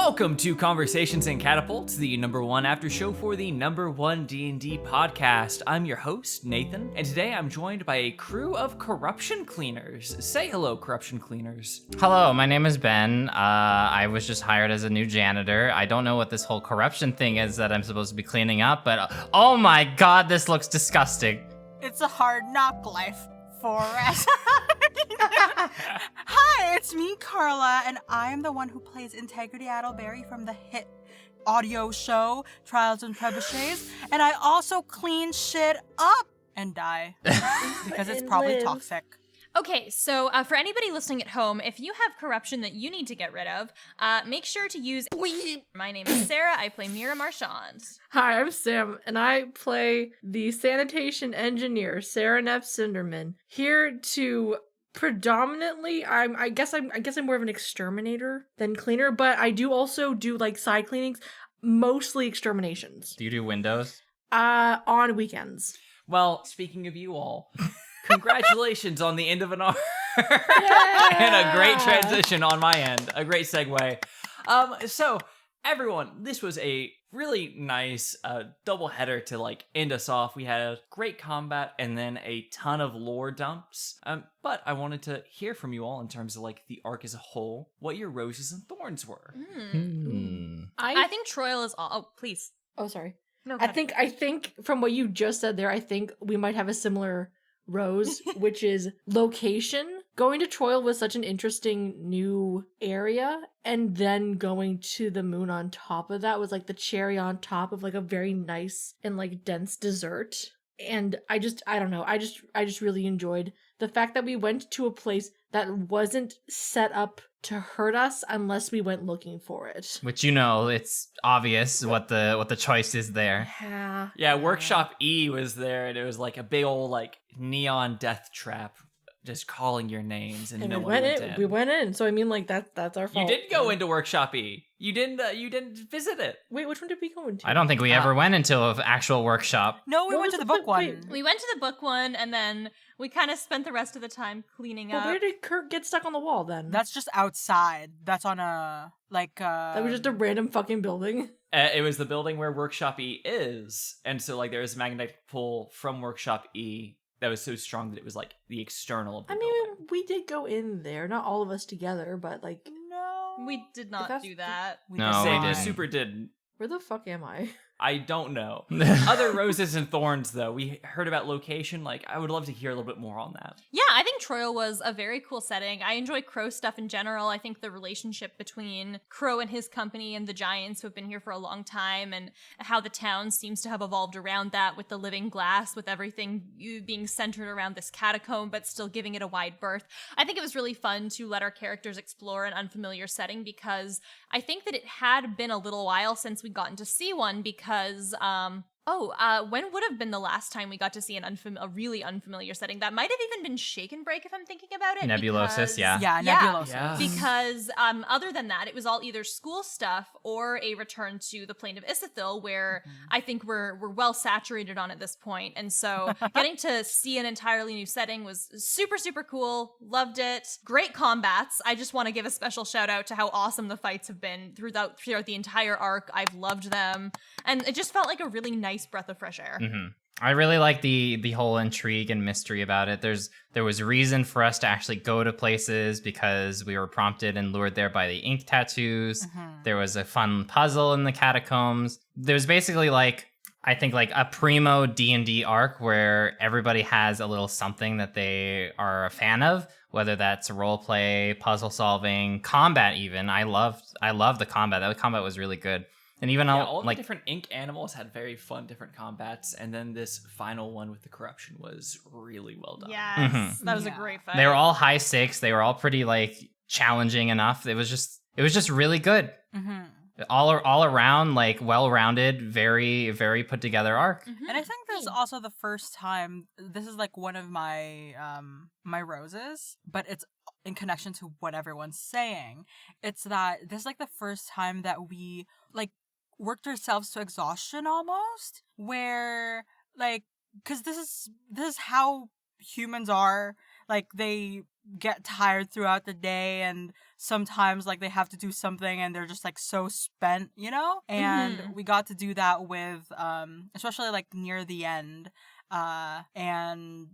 Welcome to Conversations Catapults, the #1 after show for the #1 D&D podcast. I'm your host, Nathan, and today I'm joined by a crew of corruption cleaners. Say hello, corruption cleaners. Hello, my name is Ben. I was just hired as a new janitor. I don't know what this whole corruption thing is that I'm supposed to be cleaning up, but oh my god, this looks disgusting. It's a hard knock life for us. Hi, it's me, Carla, and I am the one who plays Integrity Adelberry from the hit audio show Trials and Trebuchets, and I also clean shit up and die because it's probably toxic. Okay, so for anybody listening at home, if you have corruption that you need to get rid of, make sure to use bleep. My name is Sarah. I play Mira Marchand. Hi, I'm Sam, and I play the sanitation engineer, Sarah Neff Cinderman, here to predominantly, I guess I'm more of an exterminator than cleaner, but I do also do like side cleanings, mostly exterminations. Do you do windows? On weekends. Well, speaking of you all, congratulations on the end of an arc. And a great transition on my end. A great segue. So, everyone, this was a really nice double header to like end us off. We had a great combat and then a ton of lore dumps. But I wanted to hear from you all in terms of like the arc as a whole, what your roses and thorns were. I think Troil is all. Oh, please. Oh, sorry. No, I think from what you just said there, I think we might have a similar rose, which is location. Going to Troil was such an interesting new area, and then going to the moon on top of that was like the cherry on top of like a very nice and like dense dessert. And I don't know, I just really enjoyed the fact that we went to a place that wasn't set up to hurt us unless we went looking for it. Which, you know, it's obvious what the choice is there. Yeah, Workshop E was there, and it was like a big old like neon death trap, just calling your names, and no one went in. We went in, so I mean, like that's our fault. You did go into Workshop E. You didn't visit it. Wait, which one did we go into? I don't think we ever went into an actual workshop. No, we went to the book one. We went to the book one, and then we kind of spent the rest of the time cleaning up. Where did Kurt get stuck on the wall then? That's just outside. That's on a That was just a random fucking building. It was the building where Workshop E is, and so like there was a magnetic pull from Workshop E that was so strong that it was like the external of the building. We did go in there, not all of us together, but like no. We did not do that. No, Same, we you didn't. super didn't. where the fuck am I? I don't know. Other roses and thorns, though. We heard about location. Like, I would love to hear a little bit more on that. Yeah, I think Troil was a very cool setting. I enjoy Crow stuff in general. I think the relationship between Crow and his company and the Giants who have been here for a long time, and how the town seems to have evolved around that with the living glass, with everything being centered around this catacomb, but still giving it a wide berth. I think it was really fun to let our characters explore an unfamiliar setting, because I think that it had been a little while since we'd gotten to see one, because when would have been the last time we got to see a really unfamiliar setting? That might have even been Shake and Break, if I'm thinking about it. Nebulosis, yeah. Yeah, Nebulosis. Yeah. Because other than that, it was all either school stuff or a return to the plane of Isithil, where I think we're well saturated on at this point. And so getting to see an entirely new setting was super, super cool. Loved it. Great combats. I just want to give a special shout out to how awesome the fights have been throughout the entire arc. I've loved them. And it just felt like a really nice breath of fresh air. Mm-hmm. I really like the whole intrigue and mystery about it. There was reason for us to actually go to places because we were prompted and lured there by the ink tattoos. There was a fun puzzle in the catacombs. There's basically like, I think like a primo D&D arc where everybody has a little something that they are a fan of, whether that's role play, puzzle solving, combat even. I loved the combat. That combat was really good. And even all the different ink animals had very fun different combats, and then this final one with the corruption was really well done. Yes, that was a great fight. They were all high stakes. They were all pretty like challenging enough. It was just really good. All around, like well-rounded, very, very put together arc. And I think this is also the first time, this is like one of my my roses, but it's in connection to what everyone's saying. It's that this is like the first time that we like worked ourselves to exhaustion almost, where like, because this is how humans are. Like they get tired throughout the day, and sometimes like they have to do something and they're just like so spent, you know? And we got to do that with especially like near the end. And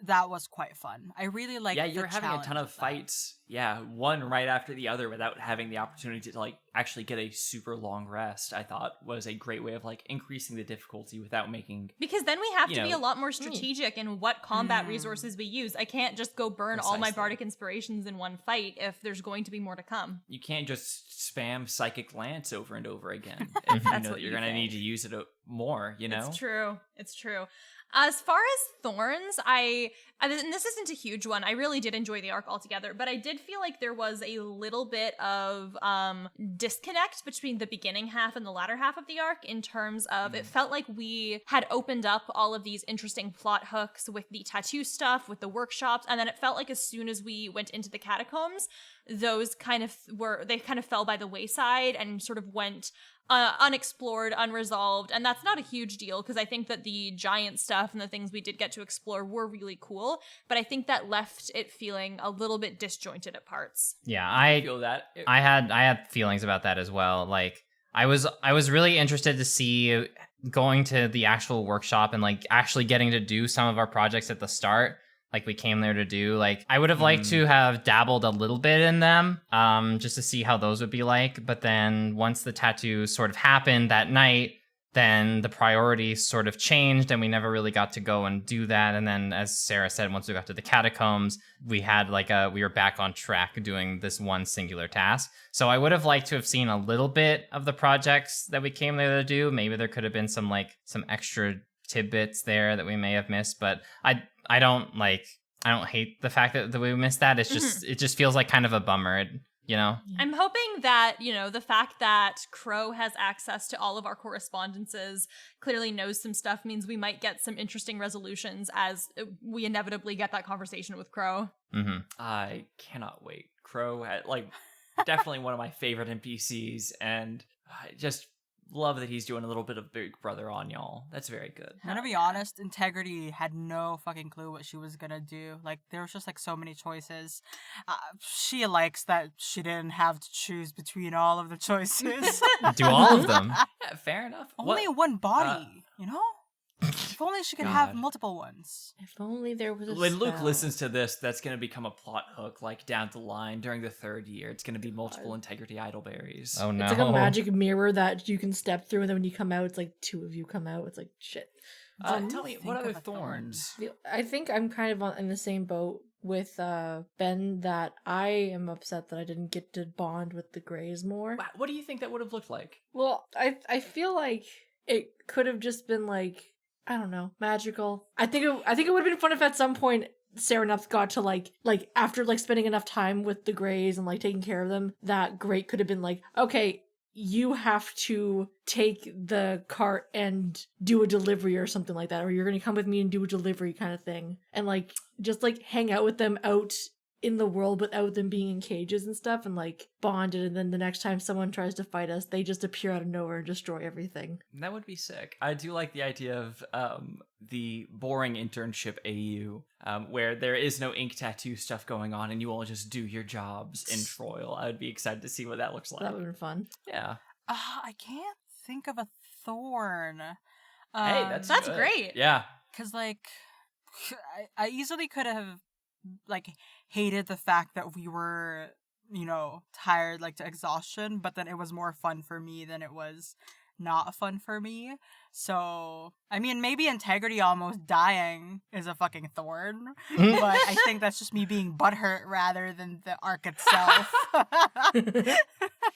that was quite fun. I really like Yeah, you're having a ton of fights. Yeah, one right after the other without having the opportunity to like actually get a super long rest. I thought was a great way of like increasing the difficulty without making. Because then we have to be a lot more strategic in what combat resources we use. I can't just go burn all my bardic inspirations in one fight if there's going to be more to come. You can't just spam Psychic Lance over and over again if you know that you're going to need to use it more, you know? It's true. It's true. As far as Thorns, and this isn't a huge one, I really did enjoy the arc altogether, but I did feel like there was a little bit of disconnect between the beginning half and the latter half of the arc in terms of it felt like we had opened up all of these interesting plot hooks with the tattoo stuff, with the workshops, and then it felt like as soon as we went into the catacombs, those kind of fell by the wayside and sort of went unexplored, unresolved, and that's not a huge deal because I think that the giant stuff and the things we did get to explore were really cool, but I think that left it feeling a little bit disjointed at parts. Yeah, I feel that. I had feelings about that as well. Like I was really interested to see going to the actual workshop and like actually getting to do some of our projects at the start. Like we came there to do. Like I would have liked to have dabbled a little bit in them, just to see how those would be like. But then once the tattoo sort of happened that night, then the priorities sort of changed and we never really got to go and do that. And then as Sarah said, once we got to the catacombs, we had we were back on track doing this one singular task. So I would have liked to have seen a little bit of the projects that we came there to do. Maybe there could have been some extra tidbits there that we may have missed, but I don't hate the fact that we missed that. It's just it just feels like kind of a bummer, you know? I'm hoping that, the fact that Crow has access to all of our correspondences, clearly knows some stuff, means we might get some interesting resolutions as we inevitably get that conversation with Crow. Mm-hmm. I cannot wait. Crow had definitely one of my favorite NPCs, and I just love that he's doing a little bit of Big Brother on y'all. That's very good. I'm gonna be honest, Integrity had no fucking clue what she was gonna do. Like, there was just so many choices. She likes that she didn't have to choose between all of the choices. Do all of them. Yeah, fair enough. Only one body, you know? If only she could have multiple ones. If only there was a When Luke spell. listens to this, that's going to become a plot hook, down the line during the third year. It's going to be multiple Integrity Idleberries. Oh no. It's like a magic mirror that you can step through, and then when you come out, it's like two of you come out. It's like, shit. Tell me, what other thorns? I think I'm kind of in the same boat with Ben, that I am upset that I didn't get to bond with the Greys more. What do you think that would have looked like? Well, I feel like it could have just been I don't know, magical. I think it would have been fun if at some point Sereneth got to after spending enough time with the Greys and taking care of them, that Great could have been okay, you have to take the cart and do a delivery or something like that, or you're gonna come with me and do a delivery kind of thing, and just hang out with them out in the world without them being in cages and stuff, and bonded, and then the next time someone tries to fight us, they just appear out of nowhere and destroy everything. That would be sick. I do like the idea of the boring internship AU, where there is no ink tattoo stuff going on and you all just do your jobs in Troil. I would be excited to see what that looks like. That would have been fun. Yeah. I can't think of a thorn. Hey, that's good. Great. Yeah. Because I easily could have hated the fact that we were, tired to exhaustion, but then it was more fun for me than it was not fun for me. So, I mean, maybe Integrity almost dying is a fucking thorn, but I think that's just me being butthurt rather than the arc itself.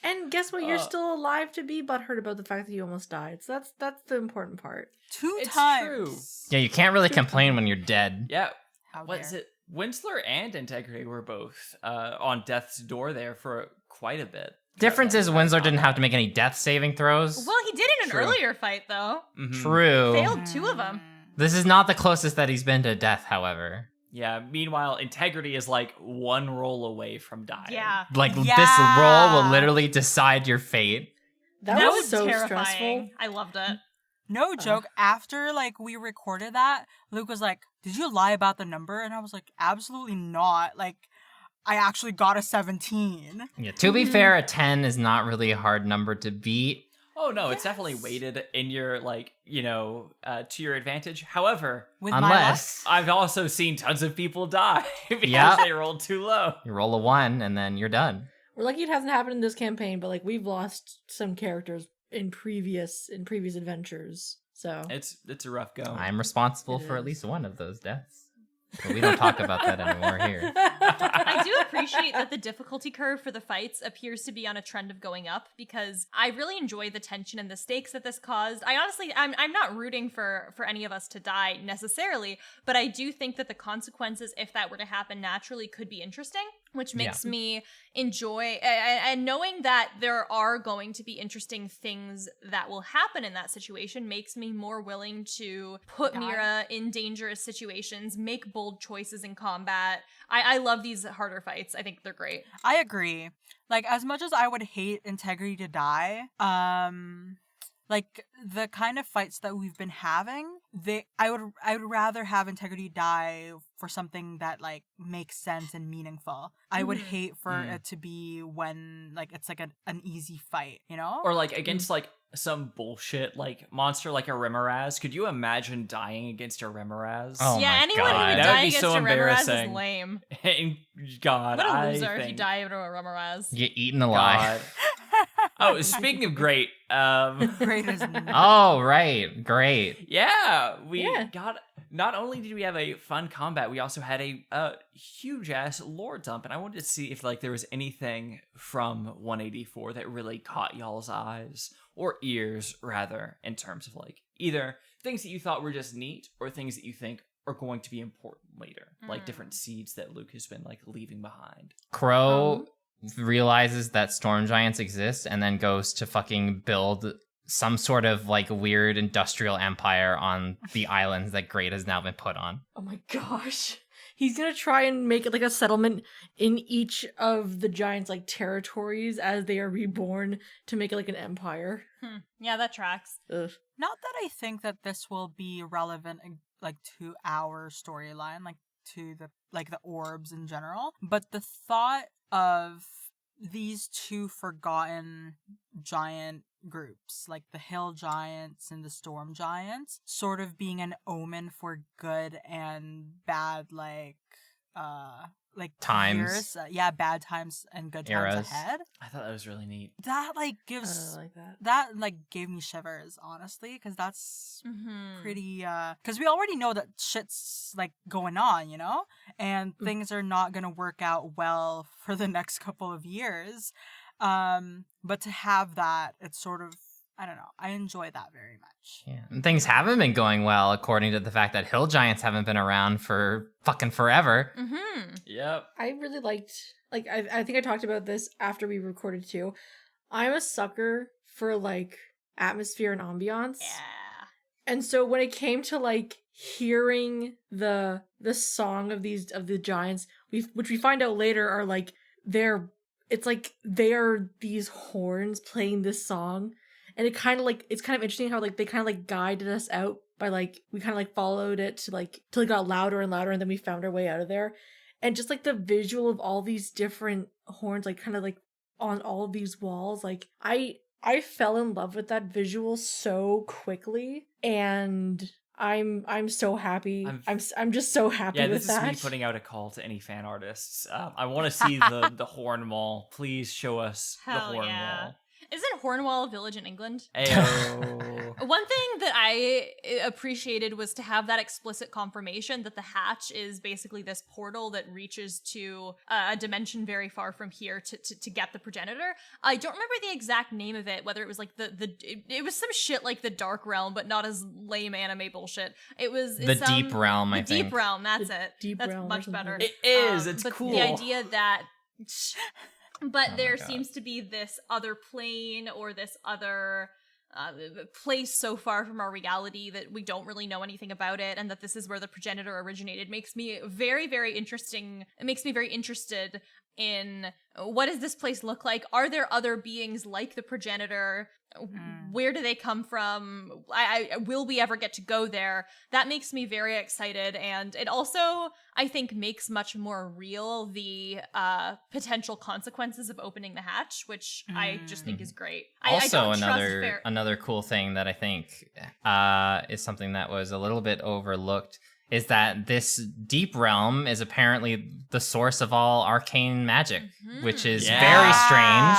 And guess what? You're still alive to be butthurt about the fact that you almost died. So that's the important part. It's times. true. Yeah, you can't really complain when you're dead. Yeah. How What is dare. it? Winsler and Integrity were both on death's door there for quite a bit. Difference is Winslow didn't have to make any death saving throws. Well, he did in an True. earlier fight, though. Mhm. True. Failed 2 of them. This is not the closest that he's been to death, however. Yeah, meanwhile, Integrity is one roll away from dying. Yeah. This roll will literally decide your fate. That That was so terrifying. stressful. I loved it. No joke. After we recorded that, Luke was like, "Did you lie about the number?" And I was like, "Absolutely not." I actually got a 17. Yeah, to be fair, a 10 is not really a hard number to beat. Oh no, it's definitely weighted in your to your advantage. However, With Unless I've also seen tons of people die because Yeah. they rolled too low. you roll a 1 and then you're done. We're lucky it hasn't happened in this campaign, but like we've lost some characters in previous adventures. So It's a rough go. I'm responsible It for at is. least one of those deaths. But we don't talk about that anymore here. I do appreciate that the difficulty curve for the fights appears to be on a trend of going up because I really enjoy the tension and the stakes that this caused. I'm not rooting for any of us to die necessarily, but I do think that the consequences, if that were to happen naturally, could be interesting, which makes me enjoy and knowing that there are going to be interesting things that will happen in that situation makes me more willing to put Mira in dangerous situations, make bold choices in combat. I love these harder fights. I think they're great. I agree. Like, as much as I would hate Integrity to die, like the kind of fights that we've been having, I would rather have Integrity die for something that like makes sense and meaningful. I would hate for it to be when like it's like an easy fight, you know? Or like against like some bullshit like monster like a Remoraz. Could you imagine dying against a Remoraz? Oh yeah, my anyone God. who would That would die be against so a Remoraz is embarrassing. lame. God, What a I loser if you think- die to a Remoraz. You get eaten alive. God. Oh, speaking of great, Great as Oh, right. Great. yeah, we Yeah. got. Not only did we have a fun combat, we also had a huge ass lore dump, and I wanted to see if like there was anything from 184 that really caught y'all's eyes or ears, rather, in terms of like either things that you thought were just neat or things that you think are going to be important later, like different seeds that Luke has been like leaving behind. Crow realizes that storm giants exist and then goes to fucking build some sort of like weird industrial empire on the islands that Great has now been put on. oh my gosh. He's gonna try and make it like a settlement in each of the giants' like territories as they are reborn to make it like an empire. Yeah, that tracks. Ugh. Not that I think that this will be relevant like to our storyline, like to the orbs in general, but the thought of these two forgotten giant groups, like the hill giants and the storm giants, sort of being an omen for good and bad, like Times. years. Bad times and good Eras. times ahead. I thought that was really neat. That like gives I like that. that like gave me shivers, honestly, because that's pretty because we already know that shit's like going on, you know, and things are not gonna work out well for the next couple of years, but to have that, it's sort of, I don't know, I enjoy that very much. Yeah. And things haven't been going well according to the fact that hill giants haven't been around for fucking forever. Yep. I really liked, like, I think I talked about this after we recorded too. I'm a sucker for like atmosphere and ambiance. Yeah. And so when it came to like hearing the song of the giants, which we find out later are like they are these horns playing this song, and it's kind of interesting how like they kind of like guided us out by like we kind of like followed it to like till it got louder and louder, and then we found our way out of there, and just like the visual of all these different horns like kind of like on all of these walls, like I fell in love with that visual so quickly, and I'm so happy. I'm just so happy Yeah, with this that. is me putting out a call to any fan artists. I want to see the Horn Wall. Please show us the Hell Horn yeah. Wall. Isn't Hornwall a village in England? Ayo. One thing that I appreciated was to have that explicit confirmation that the hatch is basically this portal that reaches to a dimension very far from here to get the progenitor. I don't remember the exact name of it, whether it was like it was some shit like the Dark Realm, but not as lame anime bullshit. It was The Deep Realm, I think. Deep Realm, that's The it. Deep That's Realm or much something. better. It is. It's but cool. The idea that... But Oh there my God. seems to be this other plane or this other place so far from our reality that we don't really know anything about it, and that this is where the progenitor originated makes me very, very interesting. It makes me very interested in what does this place look like? Are there other beings like the progenitor? Where do they come from? I will we ever get to go there? That makes me very excited, and it also, I think, makes much more real the potential consequences of opening the hatch, which I just think is great. Also, I don't another cool thing that I think is something that was a little bit overlooked is that this deep realm is apparently the source of all arcane magic, which is very strange.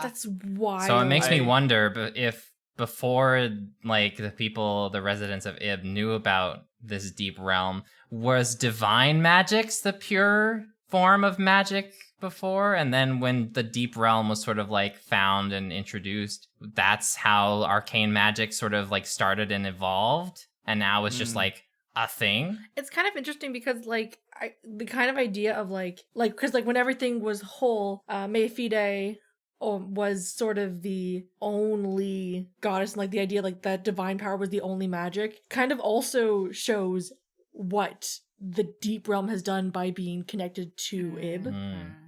That's wild. So it makes me wonder if before, like, the residents of Ib knew about this deep realm, was divine magics the pure form of magic before? And then when the deep realm was sort of, like, found and introduced, that's how arcane magic sort of, like, started and evolved? And now it's just, like, a thing? It's kind of interesting because, like, the kind of idea of, because, like, when everything was whole, Mayfide was sort of the only goddess, and, like, the idea, like, that divine power was the only magic, kind of also shows what the deep realm has done by being connected to Ib.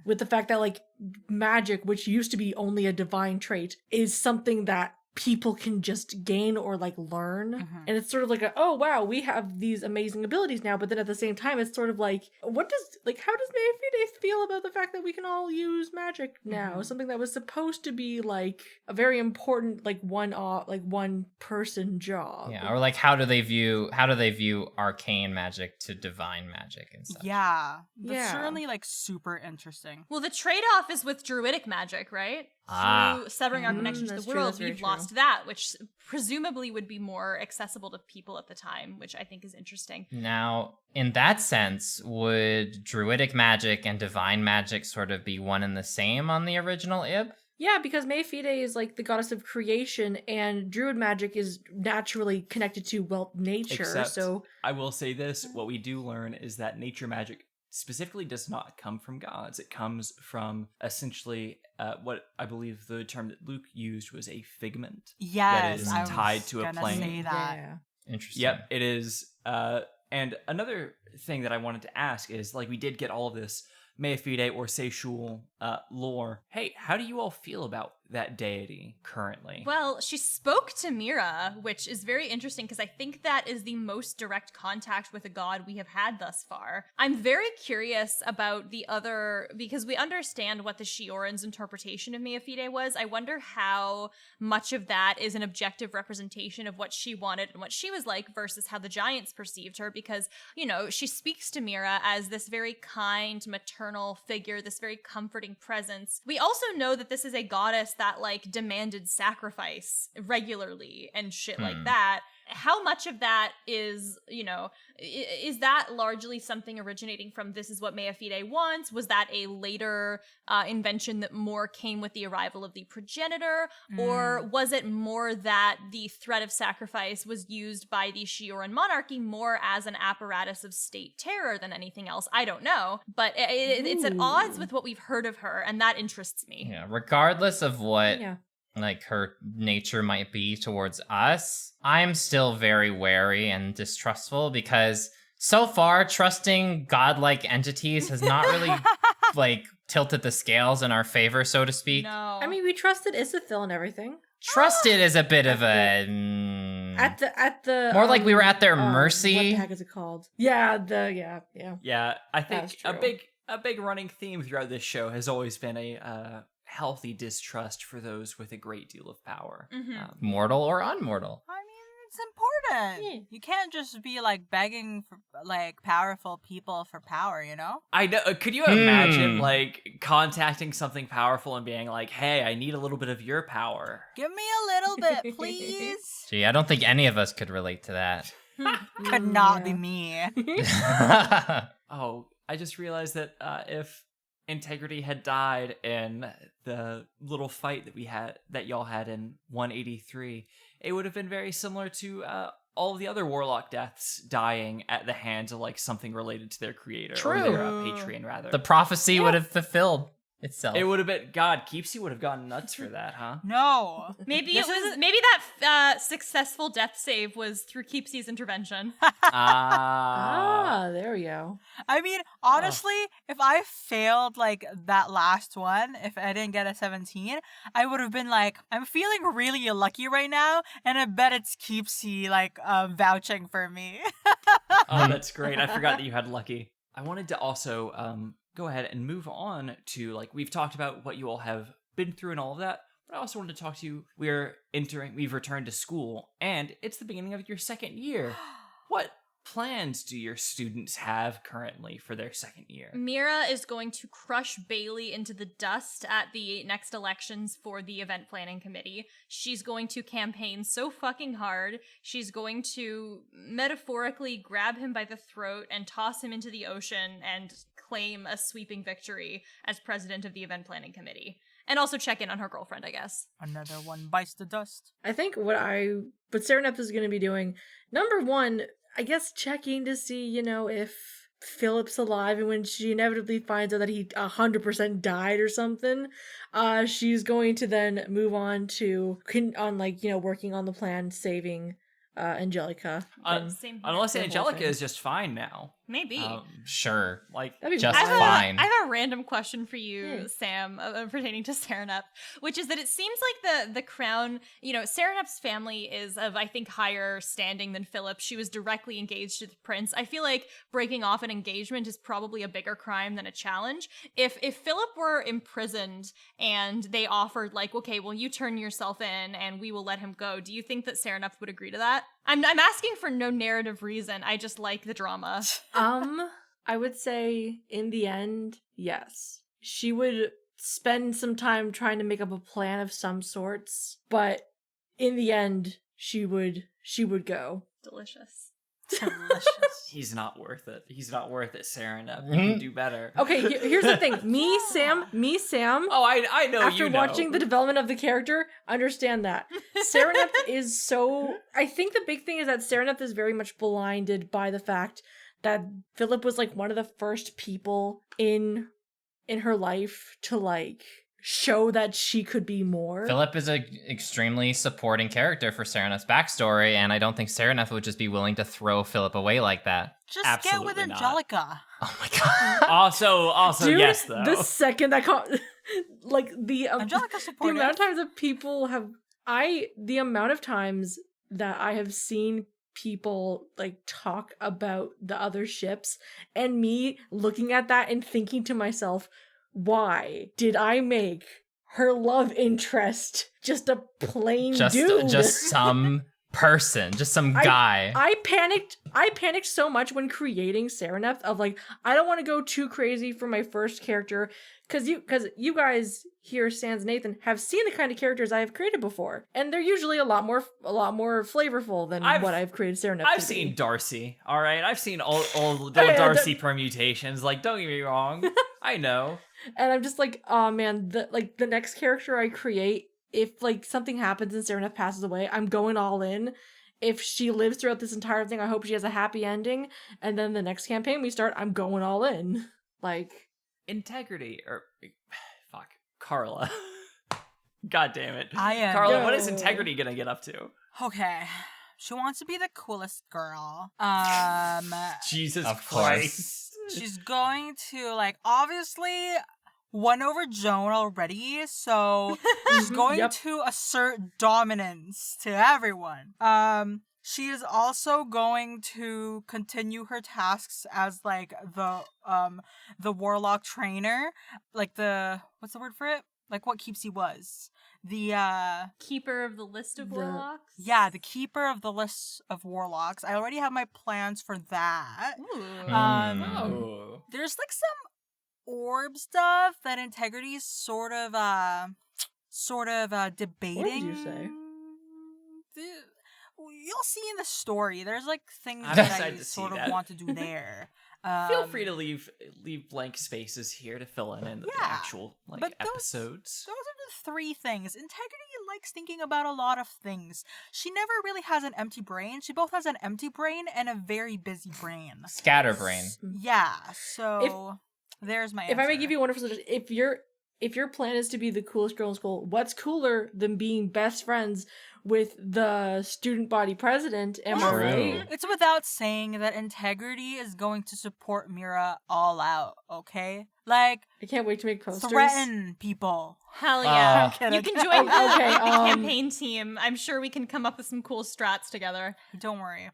With the fact that, like, magic, which used to be only a divine trait, is something that people can just gain or, like, learn. And it's sort of like oh wow, we have these amazing abilities now, but then at the same time it's sort of like, how does Mayfide feel about the fact that we can all use magic now? Something that was supposed to be, like, a very important, like, one person job. Yeah, or, like, how do they view arcane magic to divine magic and stuff? Yeah. That's certainly, like, super interesting. Well, the trade-off is with druidic magic, right? Through severing our connection to the world, we've lost that, which presumably would be more accessible to people at the time, which I think is interesting. Now, in that sense, would druidic magic and divine magic sort of be one and the same on the original Ib? Yeah, because Mayfide is, like, the goddess of creation, and druid magic is naturally connected to, well, nature. Except, so I will say this, what we do learn is that nature magic specifically does not come from gods. It comes from essentially what I believe the term that Luke used was a figment. Yes, that is tied to a plane. Say that. yeah. Interesting. Yep, it is. And another thing that I wanted to ask is, like, we did get all of this Mayfide or Seychul lore. Hey, how do you all feel about that deity currently? Well, she spoke to Mira, which is very interesting because I think that is the most direct contact with a god we have had thus far. I'm very curious about the other, because we understand what the Shioran's interpretation of Mayfide was. I wonder how much of that is an objective representation of what she wanted and what she was like versus how the giants perceived her, because, you know, she speaks to Mira as this very kind, maternal figure, this very comforting presence. We also know that this is a goddess that, like, demanded sacrifice regularly and shit like that. How much of that is, you know, is that largely something originating from this is what Mayfide wants? Was that a later invention that more came with the arrival of the progenitor? Or was it more that the threat of sacrifice was used by the Shioran monarchy more as an apparatus of state terror than anything else? I don't know. But it's at odds with what we've heard of her, and that interests me. Yeah, regardless of what like her nature might be towards us, I'm still very wary and distrustful because so far trusting godlike entities has not really like tilted the scales in our favor, so to speak. No. I mean, we trusted Isithil and everything. Trusted is a bit of a at the more like we were at their mercy. What the heck is it called? Yeah, Yeah, I think That's a true. big running theme throughout this show has always been a healthy distrust for those with a great deal of power. Mortal or unmortal. I mean, it's important. Yeah. You can't just be, like, begging for, like, powerful people for power, you know? I know. Could you imagine, like, contacting something powerful and being like, "Hey, I need a little bit of your power." Give me a little bit, please. Gee, I don't think any of us could relate to that. Could not be me. Oh, I just realized that if Integrity had died in the little fight that y'all had in 183, it would have been very similar to all of the other warlock deaths dying at the hands of, like, something related to their creator. True. Or their patron, rather. The prophecy would have fulfilled itself. It would have been God. Keepsy would have gone nuts for that, huh? No. Maybe This it was. is- Maybe that successful death save was through Keepsy's intervention. There we go. I mean, honestly, if I failed like that last one, if I didn't get a 17, I would have been like, I'm feeling really lucky right now, and I bet it's Keepsy like vouching for me. Oh, that's great. I forgot that you had lucky. I wanted to also go ahead and move on to, like, we've talked about what you all have been through and all of that, but I also wanted to talk to you. We've returned to school, and it's the beginning of your second year. What plans do your students have currently for their second year? Mira is going to crush Bailey into the dust at the next elections for the event planning committee. She's going to campaign so fucking hard. She's going to metaphorically grab him by the throat and toss him into the ocean and claim a sweeping victory as president of the event planning committee. And also check in on her girlfriend, I guess. Another one bites the dust. I think what Serenep is going to be doing, number one, I guess checking to see, if Philip's alive, and when she inevitably finds out that he 100% died or something, she's going to then move on to, working on the plan, saving Angelica. Same here. Unless Angelica is just fine now. Maybe. Sure. Like, That'd be just wild. fine. I have a random question for you, Sam, pertaining to Serenep, which is that it seems like the crown, Serenep's family is of, I think, higher standing than Philip. She was directly engaged to the prince. I feel like breaking off an engagement is probably a bigger crime than a challenge. If Philip were imprisoned and they offered, like, okay, well, you turn yourself in and we will let him go, do you think that Serenep would agree to that? I'm asking for no narrative reason. I just like the drama. I would say in the end, yes. She would spend some time trying to make up a plan of some sorts, but in the end, she would go. Delicious. Delicious. he's not worth it. He's not worth it, Serenep. You can do better. Okay, here's the thing. Me, Sam. Oh, I know After you know. watching the development of the character, understand that. Serenep is so... I think the big thing is that Serenep is very much blinded by the fact that Philip was, like, one of the first people in her life to, like, show that she could be more. Philip is an extremely supporting character for Serenep's backstory, and I don't think Serenep would just be willing to throw Philip away like that. Just Absolutely get with not. Angelica. Oh my god. Also, Dude, yes, though. the second that... like, the Angelica supportive. amount of times that people have... The amount of times that I have seen people like talk about the other ships, and me looking at that and thinking to myself, why did I make her love interest just a plain dude? Just some person, just some guy. I panicked so much when creating Serenep of like, I don't want to go too crazy for my first character, because you guys here, Sans Nathan, have seen the kind of characters I have created before, and they're usually a lot more flavorful than what I've created Serenep. I've seen Darcy. All right, I've seen all the Darcy permutations. Like, don't get me wrong, I know. And I'm just like, oh man, the next character I create, if like something happens and Serenep passes away, I'm going all in. If she lives throughout this entire thing, I hope she has a happy ending. And then the next campaign we start, I'm going all in. Like, integrity, or fuck, Carla. God damn it. I am. Carla, what is integrity gonna get up to? Okay. She wants to be the coolest girl. Jesus Of Christ. She's going to, like, obviously won over Joan already, so she's going Yep. to assert dominance to everyone. She is also going to continue her tasks as like the warlock trainer, like what's the word for it? Like what Keepsy was. The Keeper of the list of The- warlocks? yeah, the keeper of the list of warlocks. I already have my plans for that. Ooh. Oh. There's like some orb stuff that Integrity is sort of debating. What did you say? You'll see in the story. There's like things I'm that excited I to see sort of that. want to do there. Feel free to leave blank spaces here to fill in the Yeah, actual like but those- episodes. Those are the three things. Integrity likes thinking about a lot of things. She never really has an empty brain. She both has an empty brain and a very busy brain. Scatterbrain. Yeah, so there's my answer. if I may give you a wonderful suggestion, if your plan is to be the coolest girl in school, what's cooler than being best friends with the student body president? Am I True. right? It's without saying that integrity is going to support Mira all out, okay? Like, I can't wait to make posters. threaten people. Hell yeah. I'm You kidding. can join the, Okay, the um, campaign team. I'm sure we can come up with some cool strats together. Don't worry.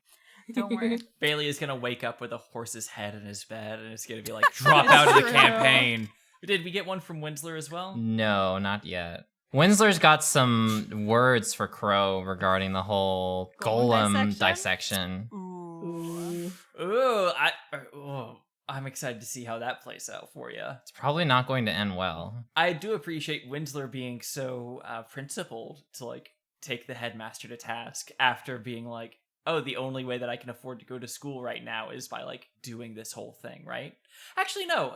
Don't worry. Bailey is gonna wake up with a horse's head in his bed, and it's gonna be like, drop out of the True. campaign. Did we get one from Winsler as well? No, not yet. Winsler's got some words for Crow regarding the whole Golem golem dissection? dissection. Ooh. Ooh. I'm excited to see how that plays out for you. It's probably not going to end well. I do appreciate Winsler being so principled to like take the headmaster to task after being like, oh, the only way that I can afford to go to school right now is by like doing this whole thing, right? Actually, no.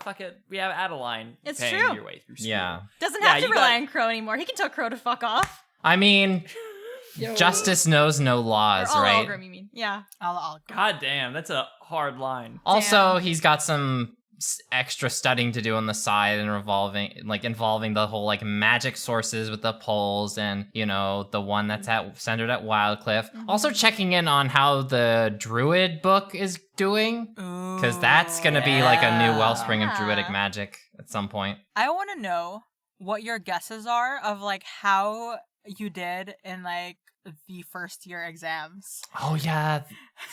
Fuck it. We have Adeline It's paying true. your way through school. Yeah. Doesn't Yeah, have to you rely got- on Crow anymore. He can tell Crow to fuck off. I mean, Yo. justice knows no Or laws, all right? Algrim, you mean. Yeah. I'll go. God damn, that's a hard line. Also, he's got some extra studying to do on the side and involving the whole like magic sources with the poles and, you know, the one that's centered at Wildcliff. Also checking in on how the druid book is doing, because that's going to be like a new wellspring of druidic Yeah. magic at some point. I want to know what your guesses are of like how you did in like the first year exams. Oh yeah,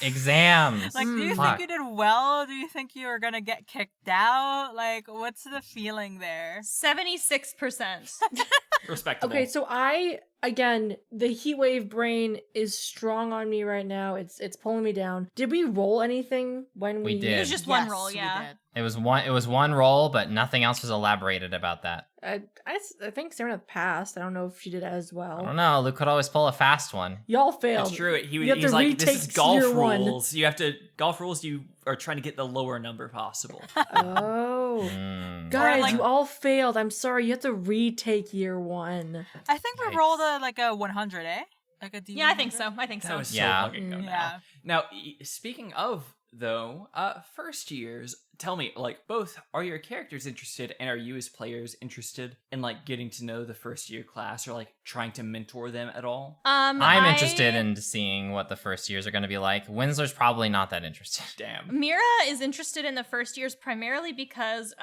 exams. Like, do you Fuck. think you did well? Do you think you were gonna get kicked out? Like, what's the feeling there? 76%. Respectable. Okay, so again, the heat wave brain is strong on me right now. It's pulling me down. Did we roll anything when We we did. It was just one Yes, roll, we yeah. did. It was one roll, but nothing else was elaborated about that. I think Sarah passed. I don't know if she did as well. I don't know. Luke could always pull a fast one. Y'all failed. It's true. You have He's to like, this is retake golf year one." rules. Golf rules, you are trying to get the lower number possible. Oh. Mm. Guys, like- you all failed. I'm sorry. You have to retake year one. I think we Yikes. rolled a 100, eh? Like a D. Yeah, I think so. I think That so. was Yeah. so long ago now. Yeah. Now, speaking of, though, first years, tell me, like, both, are your characters interested and are you as players interested in, like, getting to know the first year class or, like, trying to mentor them at all? I'm interested in seeing what the first years are going to be like. Winsler's probably not that interested. Damn. Mira is interested in the first years primarily because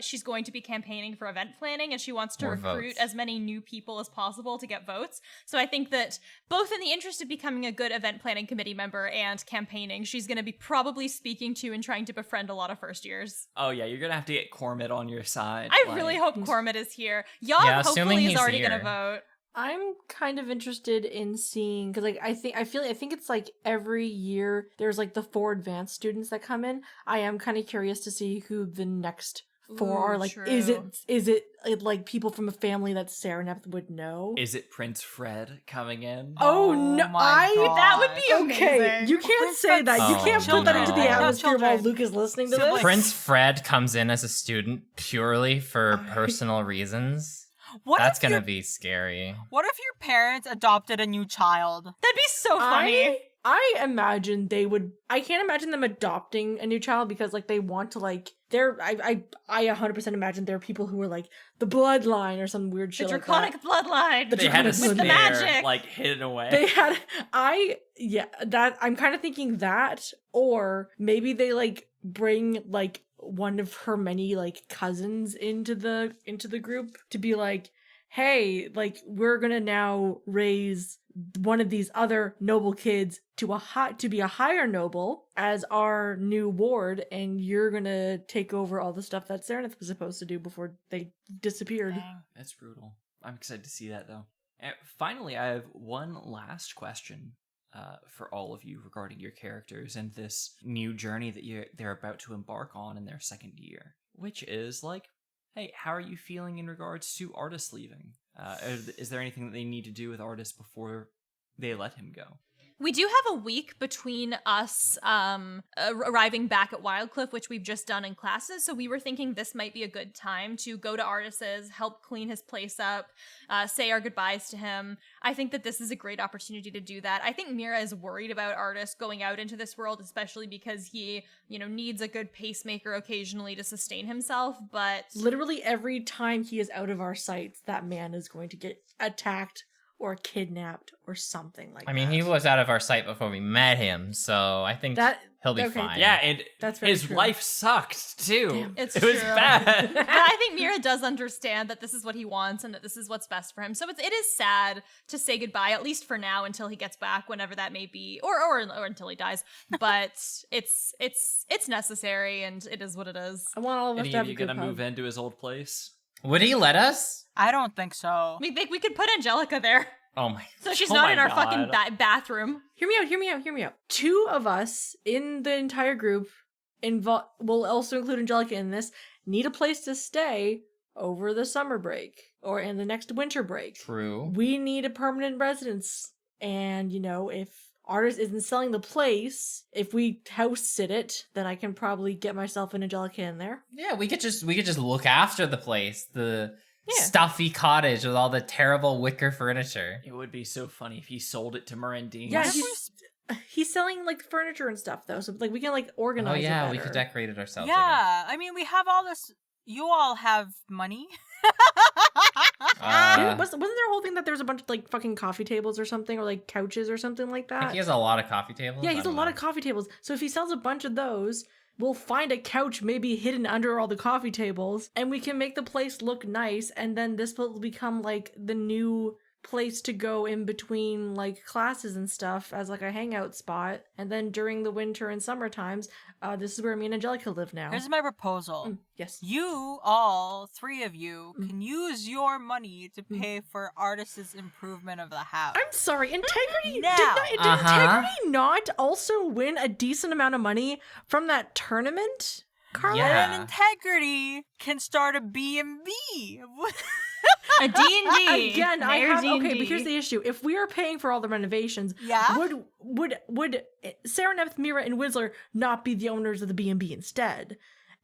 she's going to be campaigning for event planning and she wants to More recruit votes. as many new people as possible to get votes. So I think that both in the interest of becoming a good event planning committee member and campaigning, she's going to be probably speaking to and trying to befriend a lot of first years. Oh, yeah, you're gonna have to get Cormid on your side. I like- really hope Cormid is here. Yog Yeah, assuming hopefully is he's already going to here. vote. I'm kind of interested in seeing because like I think it's like every year there's like the 4 advanced students that come in. I am kind of curious to see who the next 4 Ooh, are. Like, true. is it like people from a family that Saraneth would know? Is it Prince Fred coming in? Oh, no, my God. That would be Okay, amazing. you can't say that. You Oh, can't put that into the no. atmosphere while Children. Luke is listening to Siblings. this. Prince Fred comes in as a student purely for personal reasons. What That's if gonna your- be scary. What if your parents adopted a new child? That'd be so funny. I imagine they would. I can't imagine them adopting a new child because like they want to like. I 100% imagine there are people who are like the bloodline or some weird The shit like draconic that. bloodline. The They had a With the snare, magic. like, hidden away. They had that I'm kind of thinking that, or maybe they like bring like one of her many like cousins into the group to be like, hey, like we're gonna now raise one of these other noble kids to be a higher noble as our new ward, and you're gonna take over all the stuff that Saraneth was supposed to do before they disappeared. Dang. That's brutal. I'm excited to see that, though. And finally, I have one last question for all of you regarding your characters and this new journey that they're about to embark on in their second year, which is like, hey, how are you feeling in regards to Artis leaving? Is there anything that they need to do with Artis before they let him go? We do have a week between us arriving back at Wildcliff, which we've just done in classes. So we were thinking this might be a good time to go to Artis's, help clean his place up, say our goodbyes to him. I think that this is a great opportunity to do that. I think Mira is worried about Artis going out into this world, especially because he, needs a good pacemaker occasionally to sustain himself. But literally every time he is out of our sights, that man is going to get attacked or kidnapped or something like that. I mean, he was out of our sight before we met him, so I think he'll be fine. Yeah, and that's very his true. life sucked too. Damn. It was bad. But I think Mira does understand that this is what he wants and that this is what's best for him. So it is sad to say goodbye, at least for now, until he gets back, whenever that may be, or until he dies. But it's necessary, and it is what it is. I want all of us Any to of have you a good gonna hug. move into his old place? Would he let us? I don't think so. We think we could put Angelica there, Oh my. so she's Oh not my in our God. fucking bathroom. Hear me out. Two of us in the entire group, will also include Angelica in this, need a place to stay over the summer break or in the next winter break. True. We need a permanent residence. And, if Artis isn't selling the place, if we house sit it, then I can probably get myself and Angelica in there. Yeah, we could just look after the place. The Yeah. stuffy cottage with all the terrible wicker furniture. It would be so funny if he sold it to Mirandine. Yeah, he's selling like furniture and stuff though, so like we can like organize. Oh yeah, it we better. could decorate it ourselves. Yeah, I mean, we have all this. You all have money. Wasn't there a whole thing that there was a bunch of like fucking coffee tables or something, or like couches or something like I think that? he has a lot of coffee tables. Yeah, I he's a don't lot know. of coffee tables. So if he sells a bunch of those, we'll find a couch maybe hidden under all the coffee tables, and we can make the place look nice, and then this will become like the new place to go in between like classes and stuff as like a hangout spot. And then during the winter and summer times, this is where me and Angelica live now. Here's my proposal. Yes. You, all three of you, can use your money to pay for Artis's improvement of the house. I'm sorry, Integrity Now. did Integrity not also win a decent amount of money from that tournament, Carla? Yeah. And Integrity can start a B&B. A D&D. Again, I Mayor have D&D. okay, but here's the issue. If we are paying for all the renovations, Yeah? would Sereneth, Mira, and Whistler not be the owners of the B&B instead?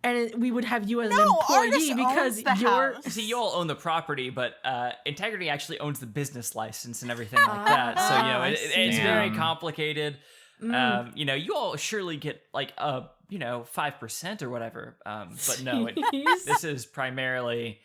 And we would have you as an employee Artis because owns the you're house. See, you all own the property, but Integrity actually owns the business license and everything like that. So, I it's see. very Damn. complicated. You all surely get like 5% or whatever. But no, this is primarily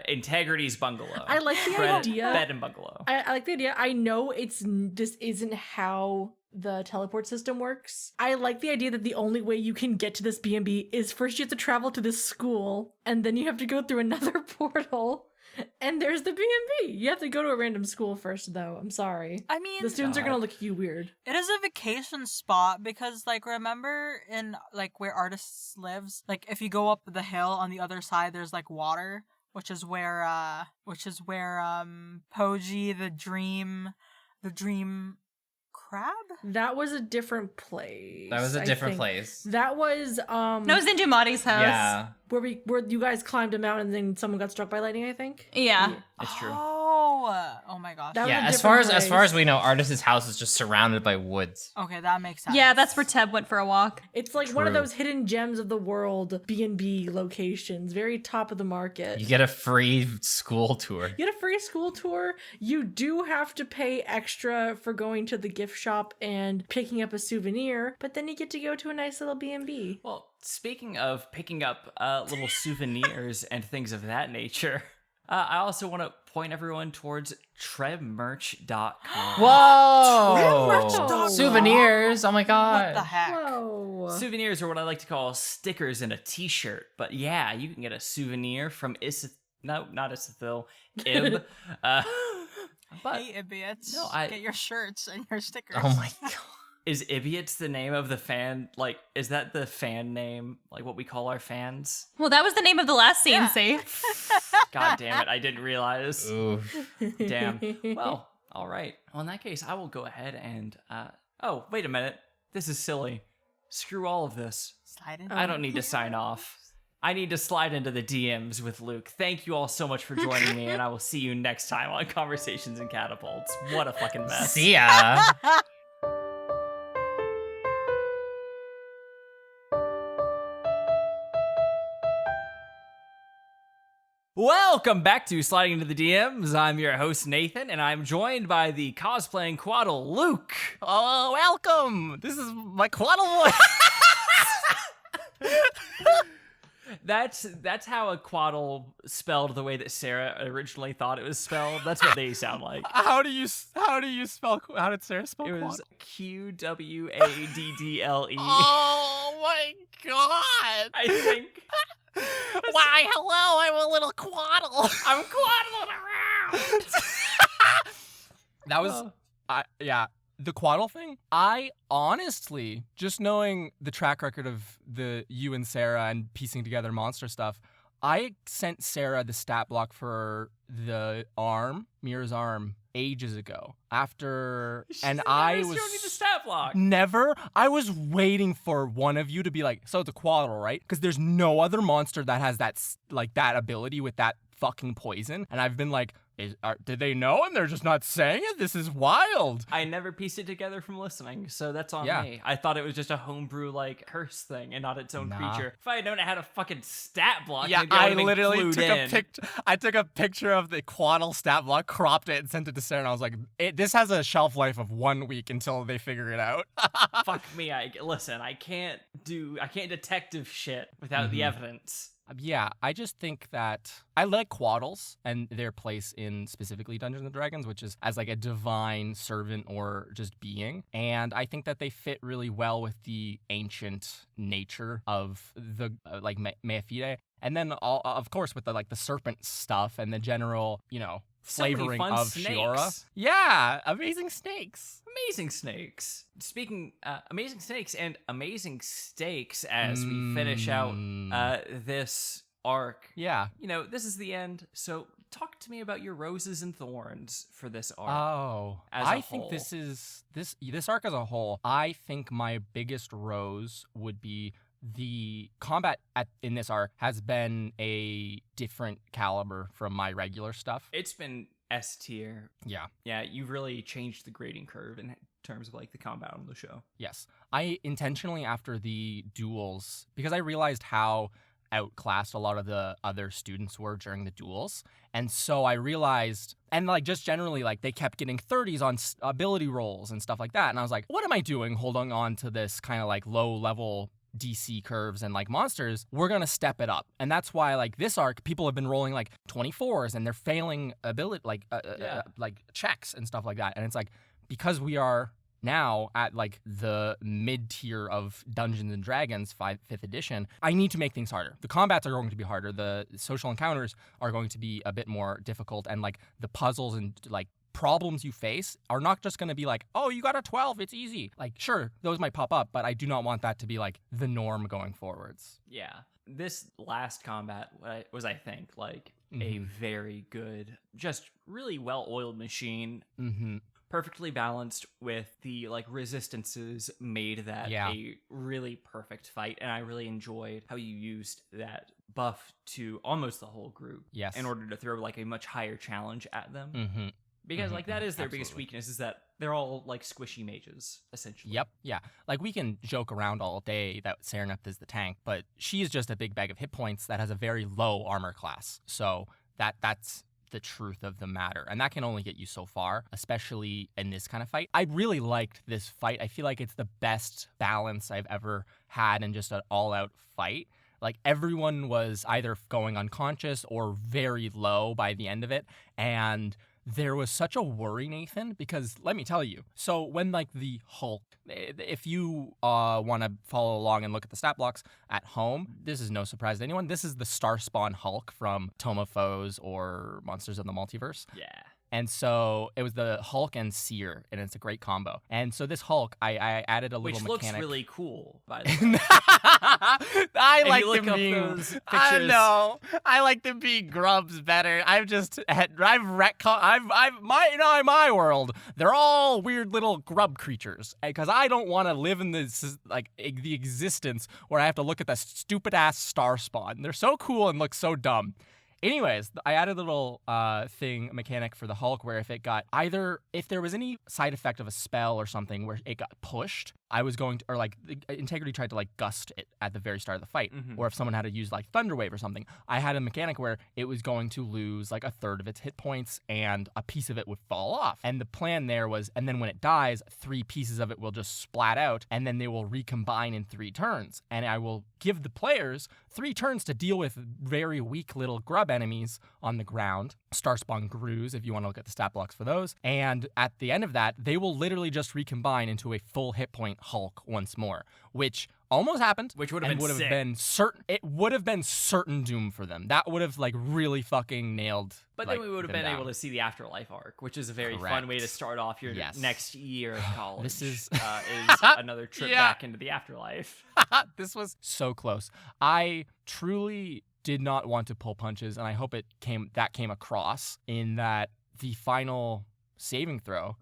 Integrity's bungalow. I like the idea. Bed and bungalow. I like the idea. I know this isn't how the teleport system works. I like the idea that the only way you can get to this B&B is first you have to travel to this school, and then you have to go through another portal, and there's the B&B. You have to go to a random school first, though. I'm sorry. I mean, The students are gonna look at you weird. it is a vacation spot because, like, remember in, like, where Artis lives? Like, if you go up the hill on the other side, there's, like, water, which is where Poji, the dream crab? That was a different place. That was a I different think. place. That was No, it was in Dumati's house. Yeah. where you guys climbed a mountain and then someone got struck by lightning, I think. Yeah. It's true. Oh my gosh. That was Yeah, a as far different as far place. as we know, Artis's house is just surrounded by woods. Okay, that makes sense. Yeah, that's where Teb went for a walk. It's like one of True. those hidden gems of the world B&B locations, very top of the market. You get a free school tour. You get a free school tour. You do have to pay extra for going to the gift shop and picking up a souvenir, but then you get to go to a nice little B&B. Well, speaking of picking up little souvenirs and things of that nature, I also want to point everyone towards trebmerch.com. Whoa! Trebmerch.com. Souvenirs! Oh my god! What the heck? Whoa. Souvenirs are what I like to call stickers in a t-shirt. But yeah, you can get a souvenir from not Isithil, Ib. But Hey, idiots. No, I- Get your shirts and your stickers. Oh my god! is Ibiots the name of the fan? Like, is that the fan name? Like what we call our fans? Well, that was the name of the last CNC. God damn it, I didn't realize. Ooh. Damn. Well, all right. Well, in that case, I will go ahead and. Oh, wait a minute. This is silly. Screw all of this. Slide in. I don't need to sign off. I need to slide into the DMs with Luke. Thank you all so much for joining me, and I will see you next time on Conversations and Catapults. What a fucking mess. See ya! Welcome back to Sliding into the DMs. I'm your host, Nathan, and I'm joined by the cosplaying Qwaddle, Luke. Oh, welcome! This is my Qwaddle voice. That's how a Qwaddle spelled the way that Sarah originally thought it was spelled. That's what they sound like. How did Sarah spell It was Qwaddle? Qwaddle. Oh my god! I think. Why, hello, I'm a little Qwaddle. I'm Qwaddling around. That was, the Qwaddle thing. I honestly, just knowing the track record of you and Sarah and piecing together monster stuff, I sent Sarah the stat block for the Mira's arm, ages ago. I was showing you the stat block. Never. I was waiting for one of you to be like, so it's a Qwaddle, right? Because there's no other monster that has that ability with that fucking poison. And I've been like, did they know and they're just not saying it? This is wild. I never pieced it together from listening, so that's on Yeah. me. I thought it was just a homebrew curse thing and not its own Nah. creature. If I had known it had a fucking stat block, Yeah, maybe I I would've been literally clued took in. a picture. I took a picture of the Qwaddle stat block, cropped it, and sent it to Sarah. And I was like, "This has a shelf life of 1 week until they figure it out." Fuck me. Listen. I can't detective shit without the evidence. Yeah, I just think that I like Qwaddles and their place in specifically Dungeons and Dragons, which is as like a divine servant or just being. And I think that they fit really well with the ancient nature of the Mea Fide. And then of course with the serpent stuff and the general, So many flavoring fun of snakes. Shiora. Yeah, amazing snakes. Amazing snakes. Speaking amazing snakes and amazing steaks as we finish out this arc. Yeah. This is the end. So talk to me about your roses and thorns for this arc. Oh, as a I think whole. this arc as a whole. I think my biggest rose would be the combat in this arc has been a different caliber from my regular stuff. It's been S tier. Yeah. Yeah, you've really changed the grading curve in terms of the combat on the show. Yes. I intentionally, after the duels, because I realized how outclassed a lot of the other students were during the duels. And so I realized, and just generally, they kept getting 30s on ability rolls and stuff like that. And I was like, what am I doing holding on to this kind of low level DC curves and monsters? We're gonna step it up. And that's why this arc, people have been rolling 24s and they're failing ability checks and stuff like that. And it's because we are now at the mid tier of Dungeons and Dragons 5th edition, I need to make things harder. The combats are going to be harder. The social encounters are going to be a bit more difficult, and the puzzles and problems you face are not just going to be oh, you got a 12, it's easy. Sure, those might pop up, but I do not want that to be the norm going forwards. Yeah. This last combat was, I think, a very good, just really well-oiled machine. Mm-hmm. Perfectly balanced with the resistances made that a really perfect fight, and I really enjoyed how you used that buff to almost the whole group. Yes. In order to throw a much higher challenge at them. Mm-hmm. Because that is their biggest Absolutely. weakness, is that they're all squishy mages, essentially. Yep, yeah. We can joke around all day that Sereneth is the tank, but she is just a big bag of hit points that has a very low armor class. So that's the truth of the matter. And that can only get you so far, especially in this kind of fight. I really liked this fight. I feel like it's the best balance I've ever had in just an all-out fight. Everyone was either going unconscious or very low by the end of it. And there was such a worry, Nathan, because let me tell you. So when the Hulk, if you want to follow along and look at the stat blocks at home, this is no surprise to anyone. This is the Starspawn Hulk from Tome of Foes or Monsters of the Multiverse. Yeah. And so it was the Hulk and Seer, and it's a great combo. And so this Hulk, I added a little Which mechanic. looks really cool, by the way. I If like you look them up being. those I pictures- know. I like them being grubs better. I've in my world, they're all weird little grub creatures. Because I don't want to live in this the existence where I have to look at that stupid ass star spawn. They're so cool and look so dumb. Anyways, I added a little mechanic for the Hulk where if there was any side effect of a spell or something where it got pushed, I was going to, or like Integrity tried to like gust it at the very start of the fight, Mhm. or if someone had to use like Thunder Wave or something, I had a mechanic where it was going to lose like a third of its hit points and a piece of it would fall off. And the plan there was, and then when it dies, 3 pieces of it will just splat out and then they will recombine in 3 turns. And I will give the players 3 turns to deal with very weak little grub enemies on the ground. Starspawn Grooves, if you want to look at the stat blocks for those. And at the end of that, they will literally just recombine into a full hit point Hulk once more, which almost happened. Which would have and been would have sick. been certain. It would have been certain doom for them. That would have like really fucking nailed. But like, then we would have them been down. able to see the afterlife arc, which is a very fun Correct. way to start off your Yes. next year of college. This is- is another trip Yeah. back into the afterlife. This was so close. I truly did not want to pull punches, and I hope came across in that the final saving throw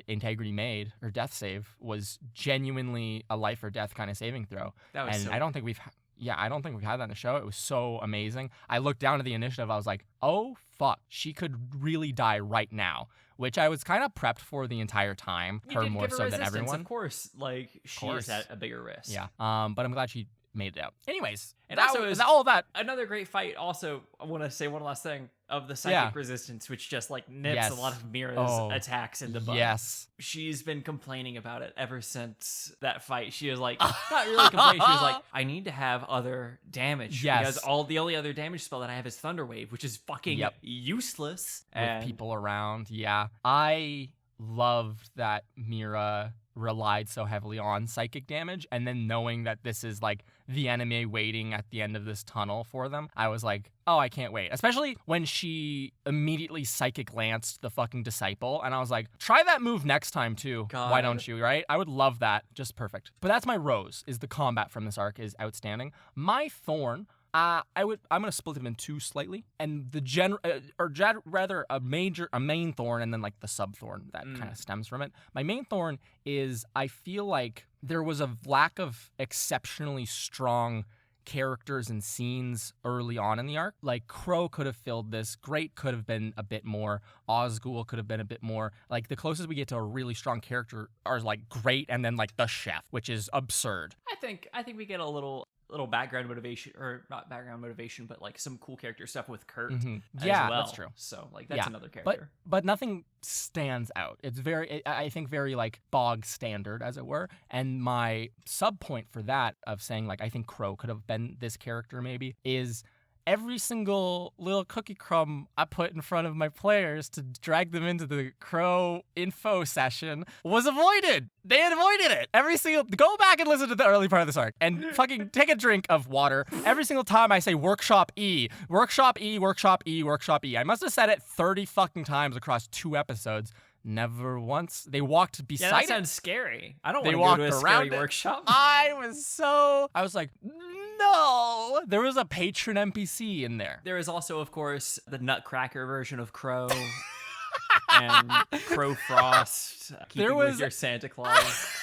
Integrity made, or death save, was genuinely a life or death kind of saving throw. That was And so I don't think we've had that in the show. It was so amazing. I looked down at the initiative. I was like, oh fuck, she could really die right now, which I was kind of prepped for the entire time. You Her did more give her so than resistance, everyone. Of course, like she course. is at a bigger risk. Yeah. But I'm glad she made it out. Anyways, And that also was, it was- all of that. Another great fight. Also, I want to say one last thing of the psychic resistance, which just like nips Yes. a lot of Mira's Oh, attacks in the butt. Yes. She's been complaining about it ever since that fight. She was like, not really complaining. She was like, I need to have other damage. Yes. Because the only other damage spell that I have is Thunder Wave, which is fucking Yep. useless. With And people around. Yeah. I loved that Mira relied so heavily on psychic damage, and then knowing that this is like the enemy waiting at the end of this tunnel for them, I was like, oh, I can't wait. Especially when she immediately psychic lanced the fucking disciple, and I was like, try that move next time too. God. Why don't you, right? I would love that. Just perfect. But that's my rose, is the combat from this arc is outstanding. My thorn, I'm gonna split them in 2 slightly, and the a main thorn, and then like the sub thorn that kind of stems from it. My main thorn is, I feel like there was a lack of exceptionally strong characters and scenes early on in the arc. Like Crow could have filled this. Great could have been a bit more. Osgood could have been a bit more. Like the closest we get to a really strong character are like Great, and then like the chef, which is absurd. I think we get a little background motivation, or not background motivation, but like some cool character stuff with Kurt. As Yeah, well. that's true. So like that's Yeah, another character. But nothing stands out. It's very, I think, very like bog standard, as it were. And my sub point for that, of saying like I think Crow could have been this character maybe, is every single little cookie crumb I put in front of my players to drag them into the Crow info session was avoided. They had avoided it. Go back and listen to the early part of this arc and fucking take a drink of water. Every single time I say workshop E, workshop E, workshop E, workshop E. I must have said it 30 fucking times across 2 episodes. Never once. They walked beside Yeah, that it. sounds scary. I don't They want to go to a walked scary around it. workshop. I was like, no. There was a patron NPC in there. There is also, of course, the Nutcracker version of Crow and Crow Frost. Keeping There with was- your Santa Claus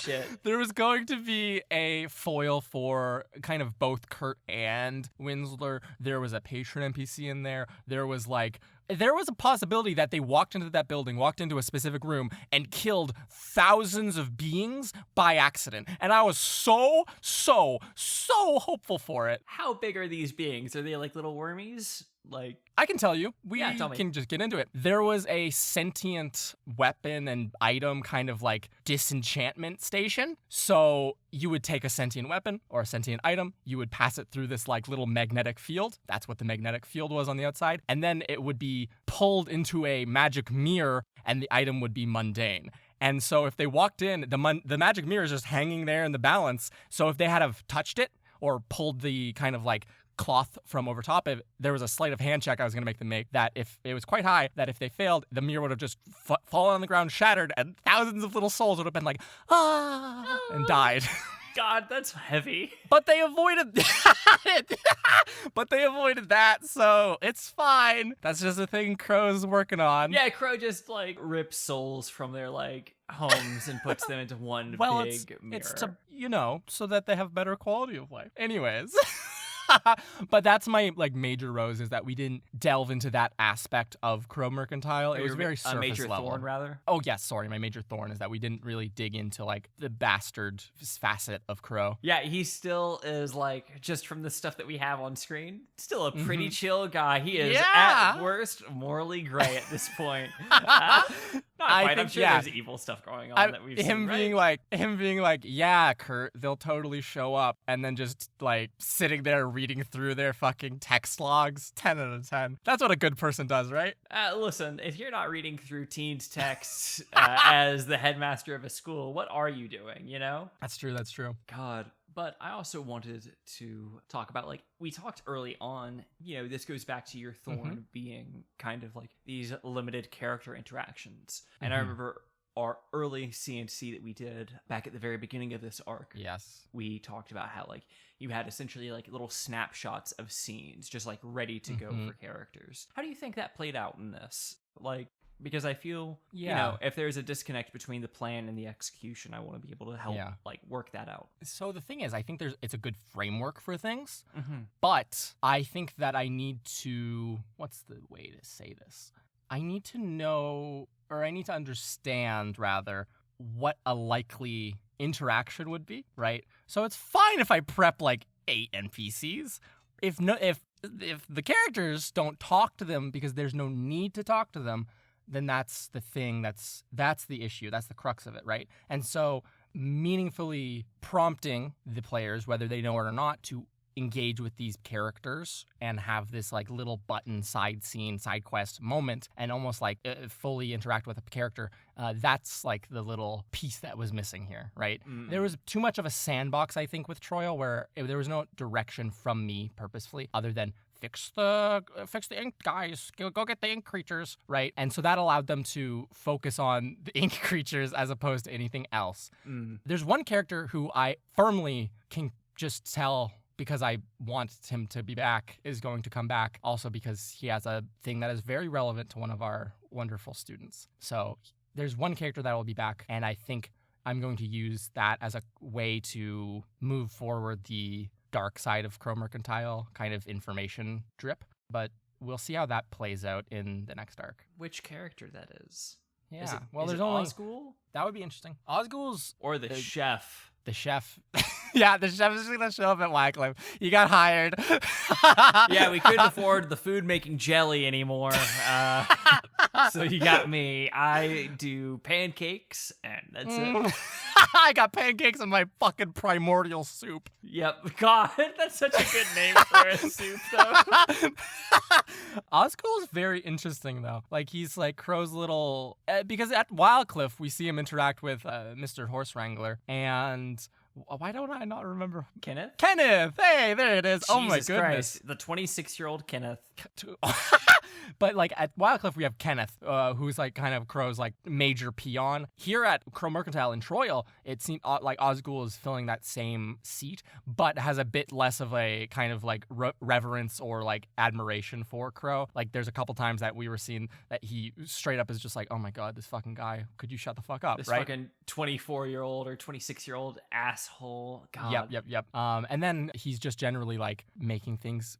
shit. There was going to be a foil for kind of both Kurt and Winsler. There was a patron NPC in there. There was a possibility that they walked into that building, walked into a specific room, and killed thousands of beings by accident. And I was so hopeful for it. How big are these beings? Are they like little wormies? Like, I can tell you. We Yeah, tell me. can just get into it. There was a sentient weapon and item kind of like disenchantment station. So you would take a sentient weapon or a sentient item, you would pass it through this like little magnetic field. That's what the magnetic field was on the outside. And then it would be pulled into a magic mirror, and the item would be mundane. And so if they walked in, the magic mirror is just hanging there in the balance. So if they had have touched it or pulled the kind of like cloth from over top of it, there was a sleight of hand check I was going to make them make, that if it was quite high, that if they failed, the mirror would have just fallen on the ground, shattered, and thousands of little souls would have been like, and died. God, that's heavy. But they avoided that, so it's fine. That's just a thing Crow's working on. Yeah, Crow just like rips souls from their like homes and puts them into one Well, big mirror. it's to, so that they have better quality of life. Anyways. But that's my like major rose, is that we didn't delve into that aspect of Crow Mercantile. It was very surface major level. thorn, rather. Oh yes, sorry, my major thorn is that we didn't really dig into like the bastard facet of Crow. Yeah, he still is like, just from the stuff that we have on screen, still a pretty Mhm. chill guy. He is Yeah. at worst morally gray at this point. Not quite. I'm sure there's evil stuff going on that we've seen, right? Him being like, yeah, Kurt, they'll totally show up, and then just like sitting there reading through their fucking text logs. 10 out of 10. That's what a good person does, right? Listen, if you're not reading through teens' texts as the headmaster of a school, what are you doing, you know? That's true. God. But I also wanted to talk about, like, we talked early on, you know, this goes back to your thorn being kind of like these limited character interactions. And I remember our early C&C that we did back at the very beginning of this arc. Yes. We talked about how, like, you had essentially like little snapshots of scenes just like ready to go for characters. How do you think that played out in this? Like, because I feel, you know, if there's a disconnect between the plan and the execution, I want to be able to help like work that out. So the thing is, I think it's a good framework for things, but I think that I need to, what's the way to say this? I need to know, or I need to understand rather, what a likely interaction would be, right? So it's fine if I prep like 8 NPCs. If the characters don't talk to them because there's no need to talk to them, then that's the thing, that's the issue, that's the crux of it, right? And so meaningfully prompting the players, whether they know it or not, to engage with these characters and have this like little button side scene, side quest moment, and almost like fully interact with a character, that's like the little piece that was missing here, right? There was too much of a sandbox, I think, with Troil, where there was no direction from me purposefully other than fix the ink, guys. Go get the ink creatures, right? And so that allowed them to focus on the ink creatures as opposed to anything else. There's one character who I firmly can just tell, because I want him to be back, is going to come back, also because he has a thing that is very relevant to one of our wonderful students. So there's one character that will be back, and I think I'm going to use that as a way to move forward the dark side of Crow Mercantile kind of information drip. But we'll see how that plays out in the next arc. Which character that is? Yeah. Is it, well, is there's it only Osgoul? That would be interesting. Osgoul's Or the chef? The chef. Yeah, the chef is going to show up at Wycliffe. He got hired. Yeah, we couldn't afford the food making jelly anymore. So you got me. I do pancakes, and that's it. I got pancakes in my fucking primordial soup. Yep. God, that's such a good name for a soup, though. Osgoul's very interesting, though. Like, he's like Crow's little... because at Wildcliff, we see him interact with Mr. Horse Wrangler, and... Why don't I not remember? Kenneth? Kenneth! Hey, there it is. Oh my Jesus goodness. Christ. The 26-year-old Kenneth. But like at Wildcliff, we have Kenneth, who's like kind of Crow's like major peon. Here at Crow Mercantile in Troil, it seems like Osgoul is filling that same seat, but has a bit less of a kind of like reverence or like admiration for Crow. Like there's a couple times that we were seeing that he straight up is just like, oh my god, this fucking guy, could you shut the fuck up, This right? fucking 24-year-old or 26-year-old asshole. God. Yep. And then he's just generally like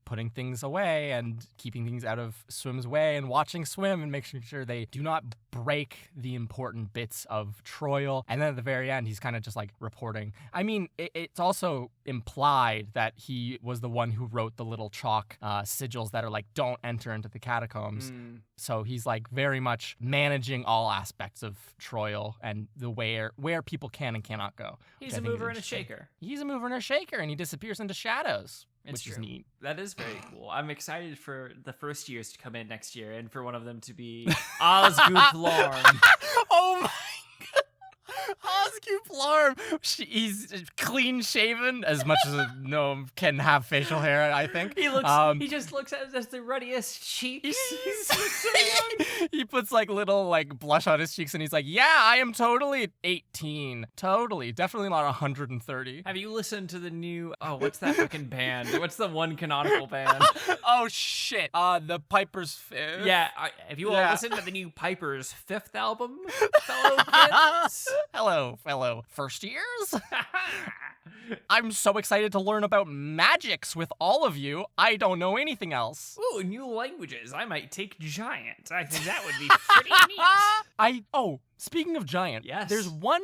putting things away and keeping things out of Swim's way and watching Swim and making sure they do not break the important bits of Troil. And then at the very end, he's kind of just like reporting. I mean, it's also implied that he was the one who wrote the little chalk sigils that are like, don't enter into the catacombs. So he's like very much managing all aspects of Troil and the where people can and cannot go. He's a mover and a shaker. He's a mover and a shaker, and he disappears into shadows, which is neat. That is very cool. I'm excited for the first years to come in next year, and for one of them to be Qwaddling. Oh my god. Osgoul, he's clean shaven as much as a gnome can have facial hair, I think. He just looks at it as the ruddiest cheeks. He's so young. He puts like little like blush on his cheeks and he's like, yeah, I am totally 18. Totally. Definitely not 130. Have you listened to the new, what's that fucking band? What's the one canonical band? Oh shit. The Piper's Fifth. Yeah. Have you all listened to the new Piper's 5th album, fellow kids? Hello, fellow first years. I'm so excited to learn about magics with all of you. I don't know anything else. Ooh, new languages. I might take giant. I think that would be pretty neat. Speaking of giant, Yes. there's one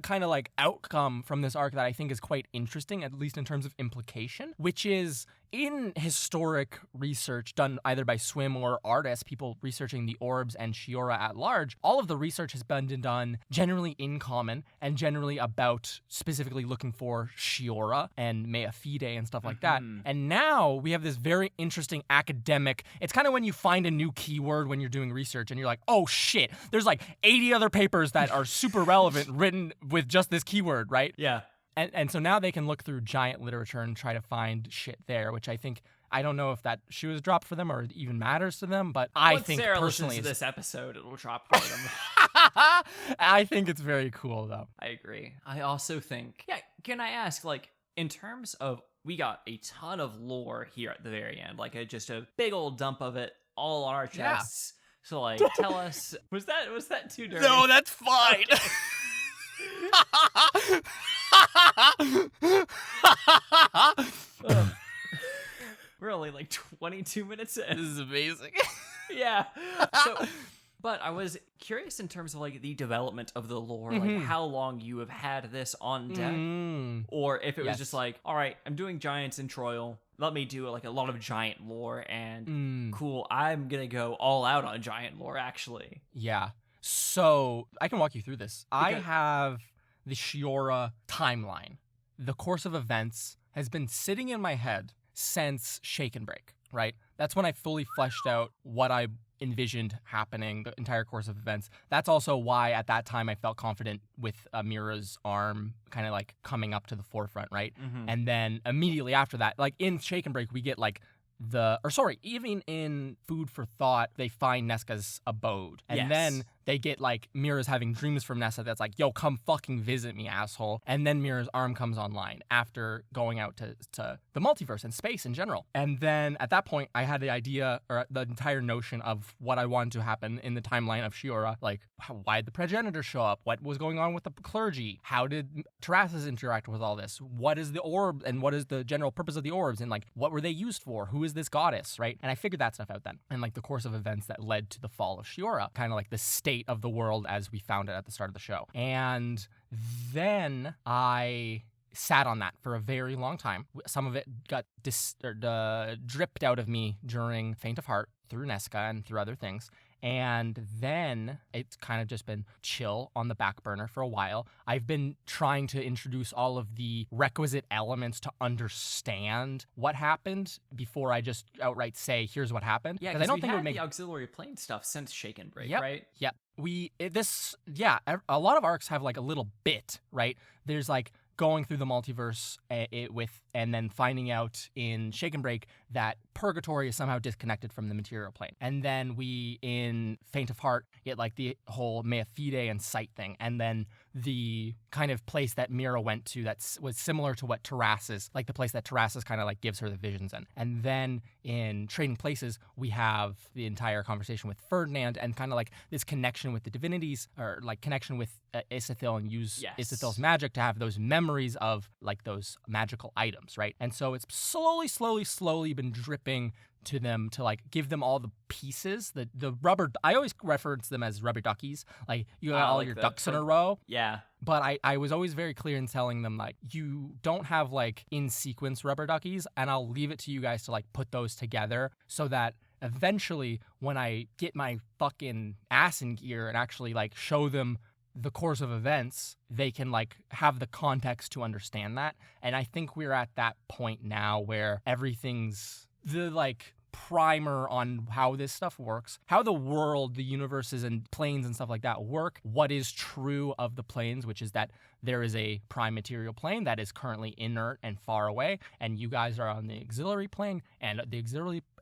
kind of like outcome from this arc that I think is quite interesting, at least in terms of implication, which is in historic research done either by Swim or artists, people researching the orbs and Shiora at large, all of the research has been done generally in common and generally about specifically looking for Shiora and Mea Fide and stuff like that. And now we have this very interesting academic, it's kind of when you find a new keyword when you're doing research and you're like, oh shit, there's like 80 other papers that are super relevant written with just this keyword, right? Yeah. And so now they can look through giant literature and try to find shit there, which I don't know if that shoe is dropped for them or it even matters to them, but Once think Sarah personally listens to this episode, it'll drop for them. I think it's very cool though. I agree. I also think, can I ask, like, in terms of, we got a ton of lore here at the very end, like just a big old dump of it all on our chests. So, like, tell us, was that too dirty? No, that's fine. We're only like 22 minutes in. This is amazing. Yeah. But I was curious in terms of like the development of the lore, like how long you have had this on deck, or if it was just like, all right, I'm doing giants in Troil. Let me do like a lot of giant lore, and cool, I'm gonna go all out on giant lore. Actually, yeah. So I can walk you through this. I have the Shiora timeline. The course of events has been sitting in my head since Shake and Break, right? That's when I fully fleshed out what I envisioned happening, the entire course of events. That's also why at that time I felt confident with Mira's arm kind of like coming up to the forefront, right? And then immediately after that, like in Shake and Break, we get like even in Food for Thought, they find Nesca's abode. And then they get like Mira's having dreams from Nessa that's like, yo, come fucking visit me, asshole. And then Mira's arm comes online after going out to the multiverse and space in general. And then at that point, I had the idea or the entire notion of what I wanted to happen in the timeline of Shiora. Like, why did the progenitor show up? What was going on with the clergy? How did Terrasses interact with all this? What is the orb and what is the general purpose of the orbs? And like, what were they used for? Who is this goddess, right? And I figured that stuff out then. And like the course of events that led to the fall of Shiora, kind of like the state of the world as we found it at the start of the show. And then I sat on that for a very long time. Some of it got dripped out of me during Faint of Heart through Nesca and through other things. And then it's kind of just been chill on the back burner for a while. I've been trying to introduce all of the requisite elements to understand what happened before I just outright say, here's what happened. yeah, because I don't think it would had make the auxiliary plane stuff since Shake and Break, Yep. right? Yep. A lot of arcs have like a little bit, right? There's like going through the multiverse and then finding out in Shake and Break that Purgatory is somehow disconnected from the material plane. And then we, in Faint of Heart, get like the whole Mea Fide and Sight thing. And then the kind of place that Mira went to that was similar to what Terrasses, like the place that Terrasses kind of like gives her the visions in. And then in Trading Places, we have the entire conversation with Ferdinand and kind of like this connection with the divinities, or like connection with Isithil, and use Isithil's magic to have those memories of like those magical items, right? And so it's slowly been dripping to them to like give them all the pieces, the rubber. I always reference them as rubber duckies. Like you got all like your the ducks in a row. Yeah. But I was always very clear in telling them like, you don't have like in sequence rubber duckies, and I'll leave it to you guys to like put those together so that eventually when I get my fucking ass in gear and actually like show them the course of events, they can like have the context to understand that. And I think we're at that point now where everything's the like primer on how this stuff works, how the world, the universes and planes and stuff like that work, what is true of the planes, which is that there is a prime material plane that is currently inert and far away, and you guys are on the auxiliary plane, and the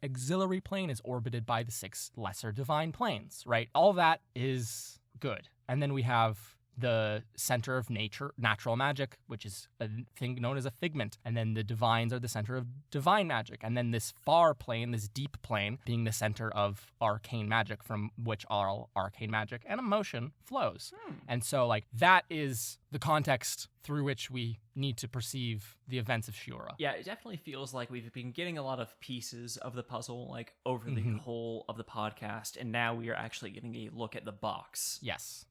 auxiliary plane is orbited by the 6 lesser divine planes, right? All that is good. And then we have the center of natural magic, which is a thing known as a figment. And then the divines are the center of divine magic. And then this far plane, this deep plane, being the center of arcane magic, from which all arcane magic and emotion flows. And so, like, that is the context through which we need to perceive the events of Shiora. Yeah, it definitely feels like we've been getting a lot of pieces of the puzzle, like, over the whole of the podcast, and now we are actually getting a look at the box. Yes.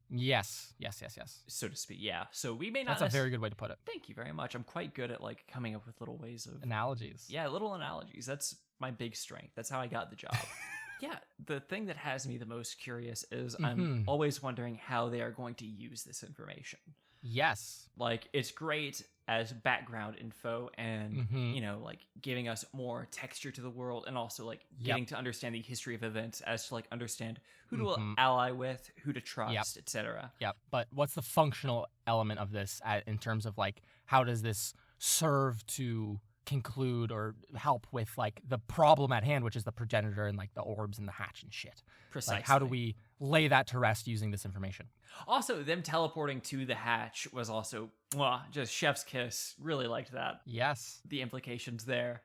So to speak, yeah. So we may not... That's a very good way to put it. Thank you very much. I'm quite good at, like, coming up with little ways of... Analogies. Yeah, little analogies. That's my big strength. That's how I got the job. Yeah, the thing that has me the most curious is I'm always wondering how they are going to use this information. Yes. Like, it's great as background info and, you know, like, giving us more texture to the world, and also, like, getting to understand the history of events as to, like, understand who to ally with, who to trust, etc. Yep. But what's the functional element of this in terms of, like, how does this serve to conclude or help with, like, the problem at hand, which is the progenitor and, like, the orbs and the hatch and shit? Precisely. Like, how do we lay that to rest using this information? Also, them teleporting to the hatch was also just chef's kiss. Really liked that. Yes. The implications there.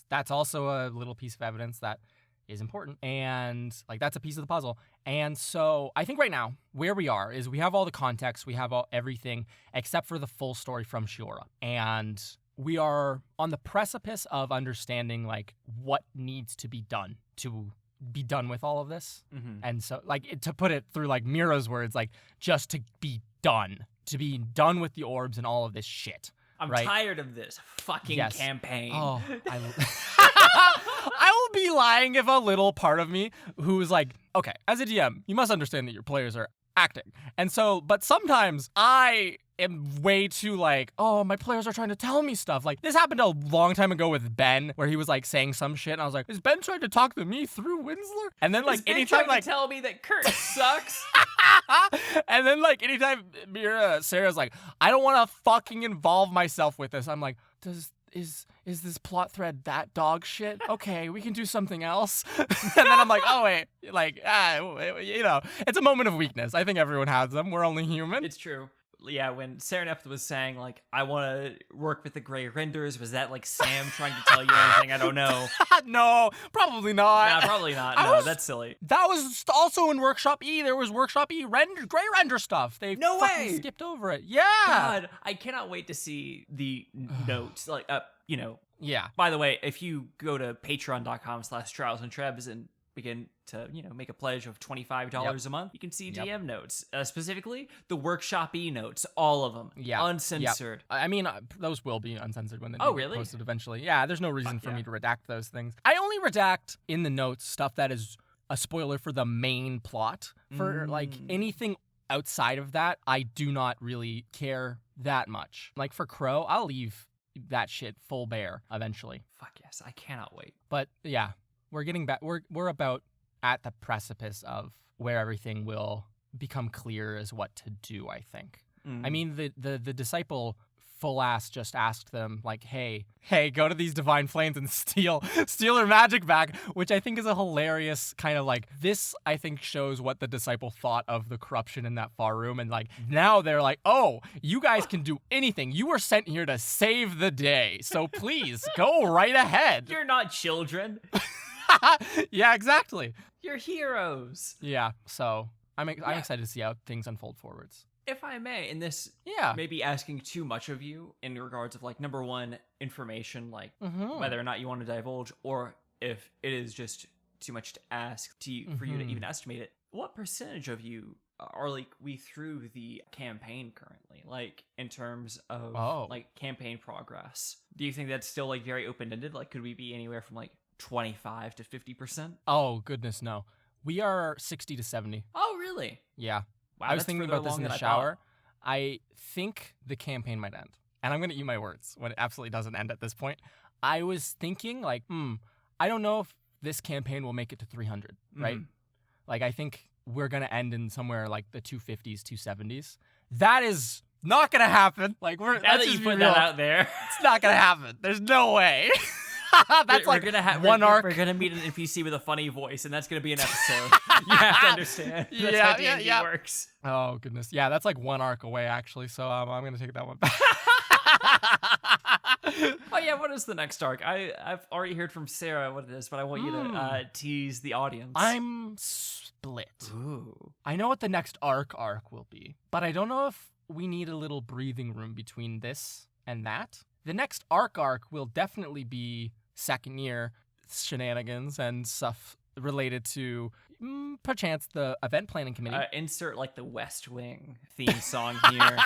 That's also a little piece of evidence that is important, and, like, that's a piece of the puzzle. And so I think right now where we are is we have all the context, we have everything except for the full story from Shiora, and we are on the precipice of understanding, like, what needs to be done to be done with all of this. And so, like, to put it through, like, Mira's words, like, just to be done with the orbs and all of this shit. I'm tired of this fucking campaign. Oh, I will be lying if a little part of me who is like, okay, as a DM, you must understand that your players are acting. And so, but sometimes I am way too, like, oh, my players are trying to tell me stuff. Like, this happened a long time ago with Ben, where he was, like, saying some shit, and I was like, is Ben trying to talk to me through Winsler? And then, like, anytime, like, tell me that Kurt sucks. And then, like, anytime Sarah's like, I don't want to fucking involve myself with this, I'm like, is this plot thread that dog shit? Okay, we can do something else. And then I'm like, oh wait, like, you know, it's a moment of weakness. I think everyone has them. We're only human. It's true. Yeah, when Sereneth was saying, like, I want to work with the Grey Renders, was that, like, Sam trying to tell you anything? I don't know. No, probably not. Nah, probably not. No, that's silly. That was also in Workshop E. There was Workshop E Grey Render stuff. They skipped over it. Yeah. God, I cannot wait to see the notes. Like, you know. Yeah. By the way, if you go to patreon.com/trialsandtrebs and begin to, you know, make a pledge of $25 a month, you can see DM notes, specifically the Workshop E notes, all of them, uncensored. I mean, those will be uncensored when they really? posted eventually. Yeah, there's no reason for me to redact those things. I only redact in the notes stuff that is a spoiler for the main plot. For like anything outside of that, I do not really care that much. Like for Crow, I'll leave that shit full bare eventually. Fuck yes, I cannot wait. But yeah, we're getting back. We're about at the precipice of where everything will become clear as what to do, I think. I mean, the disciple full ass just asked them, like, hey, go to these divine flames and steal their magic back, which I think is a hilarious kind of, like, this, I think, shows what the disciple thought of the corruption in that far room. And, like, now they're like, oh, you guys can do anything. You were sent here to save the day. So please go right ahead. You're not children. Yeah, exactly. You're heroes. Yeah, so I'm excited to see how things unfold forwards. If I may, in this, maybe asking too much of you in regards of, like, number one, information, like whether or not you want to divulge, or if it is just too much to ask for you to even estimate it. What percentage of you are, like, we through the campaign currently, like, in terms of like campaign progress? Do you think that's still, like, very open-ended? Like, could we be anywhere from, like, 25 to 50%? Oh goodness, no. We are 60 to 70. Oh really? Yeah. Wow, I was thinking about this in the shower. I think the campaign might end. And I'm going to eat my words when it absolutely doesn't end at this point. I was thinking, like, I don't know if this campaign will make it to 300, right? Like, I think we're going to end in somewhere like the 250s, 270s. That is not going to happen. Like, now that you put that out there. It's not going to happen. There's no way. That's we're like gonna have one arc. We're gonna meet an NPC with a funny voice, and that's gonna be an episode. You have to understand. That's how D&D works. Oh goodness, yeah, that's like one arc away actually. So I'm gonna take that one back. Oh yeah, what is the next arc? I've already heard from Sarah what it is, but I want you to tease the audience. I'm split. Ooh. I know what the next arc will be, but I don't know if we need a little breathing room between this and that. The next arc will definitely be second year shenanigans and stuff related to perchance the event planning committee. Insert like the West Wing theme song here.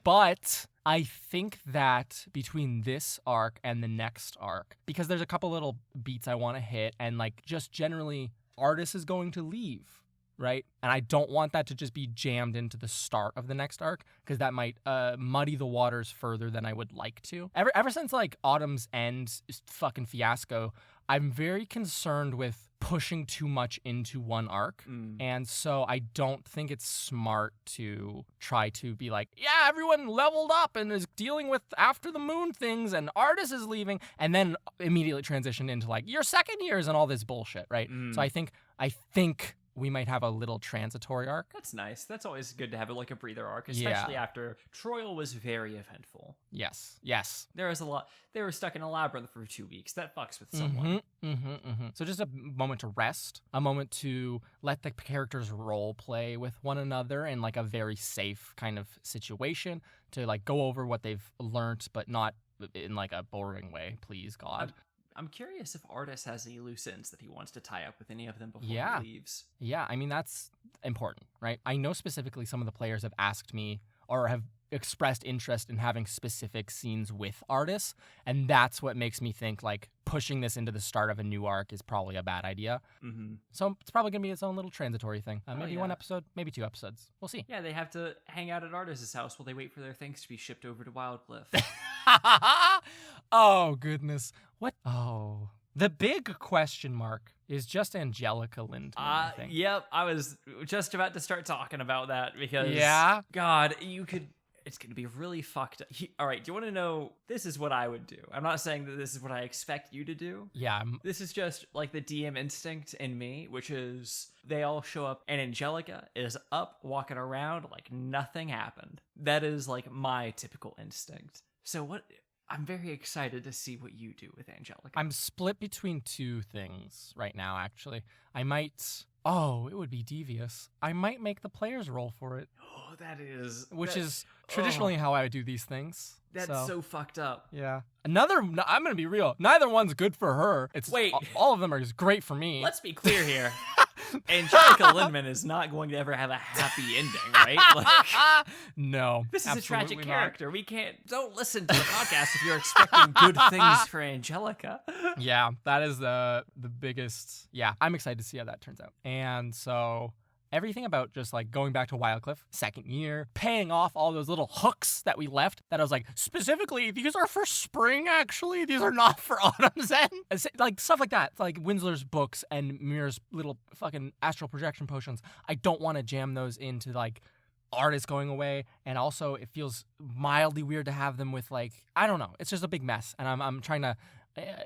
But I think that between this arc and the next arc, because there's a couple little beats I want to hit, and like just generally, Artis is going to leave, right? And I don't want that to just be jammed into the start of the next arc, because that might muddy the waters further than I would like to. Ever since like Autumn's End fucking fiasco, I'm very concerned with pushing too much into one arc. And so I don't think it's smart to try to be like, yeah, everyone leveled up and is dealing with after the moon things and Artis is leaving, and then immediately transition into like your second years and all this bullshit, right? So I think we might have a little transitory arc. That's nice. That's always good to have like a breather arc, especially after Troil was very eventful. Yes. There was a lot. They were stuck in a labyrinth for 2 weeks. That fucks with someone. So just a moment to rest, a moment to let the characters role play with one another in like a very safe kind of situation, to like go over what they've learned, but not in like a boring way, please God. I'm curious if Artis has any loose ends that he wants to tie up with any of them before he leaves. Yeah, I mean, that's important, right? I know specifically some of the players have asked me or have expressed interest in having specific scenes with Artis, and that's what makes me think like pushing this into the start of a new arc is probably a bad idea. So it's probably going to be its own little transitory thing. Maybe 1 episode, maybe 2 episodes. We'll see. Yeah, they have to hang out at Artis's house while they wait for their things to be shipped over to Wildcliff. Oh, goodness. What? Oh. The big question mark is just Angelica Lindman, I think. Yep, I was just about to start talking about that because, God, it's going to be really fucked up. All right, do you want to know, this is what I would do. I'm not saying that this is what I expect you to do. Yeah. This is just like the DM instinct in me, which is they all show up and Angelica is up walking around like nothing happened. That is like my typical instinct. So I'm very excited to see what you do with Angelica. I'm split between 2 things right now, actually. It would be devious. I might make the players roll for it. Oh, that is... Which is traditionally how I would do these things. That's so fucked up. Yeah. I'm going to be real. Neither one's good for her. Wait. All of them are just great for me. Let's be clear here. Angelica Lindman is not going to ever have a happy ending, right? Like, no. This is a tragic character. We don't listen to the podcast if you're expecting good things for Angelica. Yeah, that is the biggest. Yeah, I'm excited to see how that turns out. And so everything about just like going back to Wildcliff, second year, paying off all those little hooks that we left that I was like, specifically, these are for spring, actually. These are not for Autumn's End. Like stuff like that, like Winslow's books and Mira's little fucking astral projection potions. I don't want to jam those into like Artis going away. And also it feels mildly weird to have them with like, I don't know. It's just a big mess. And I'm trying to,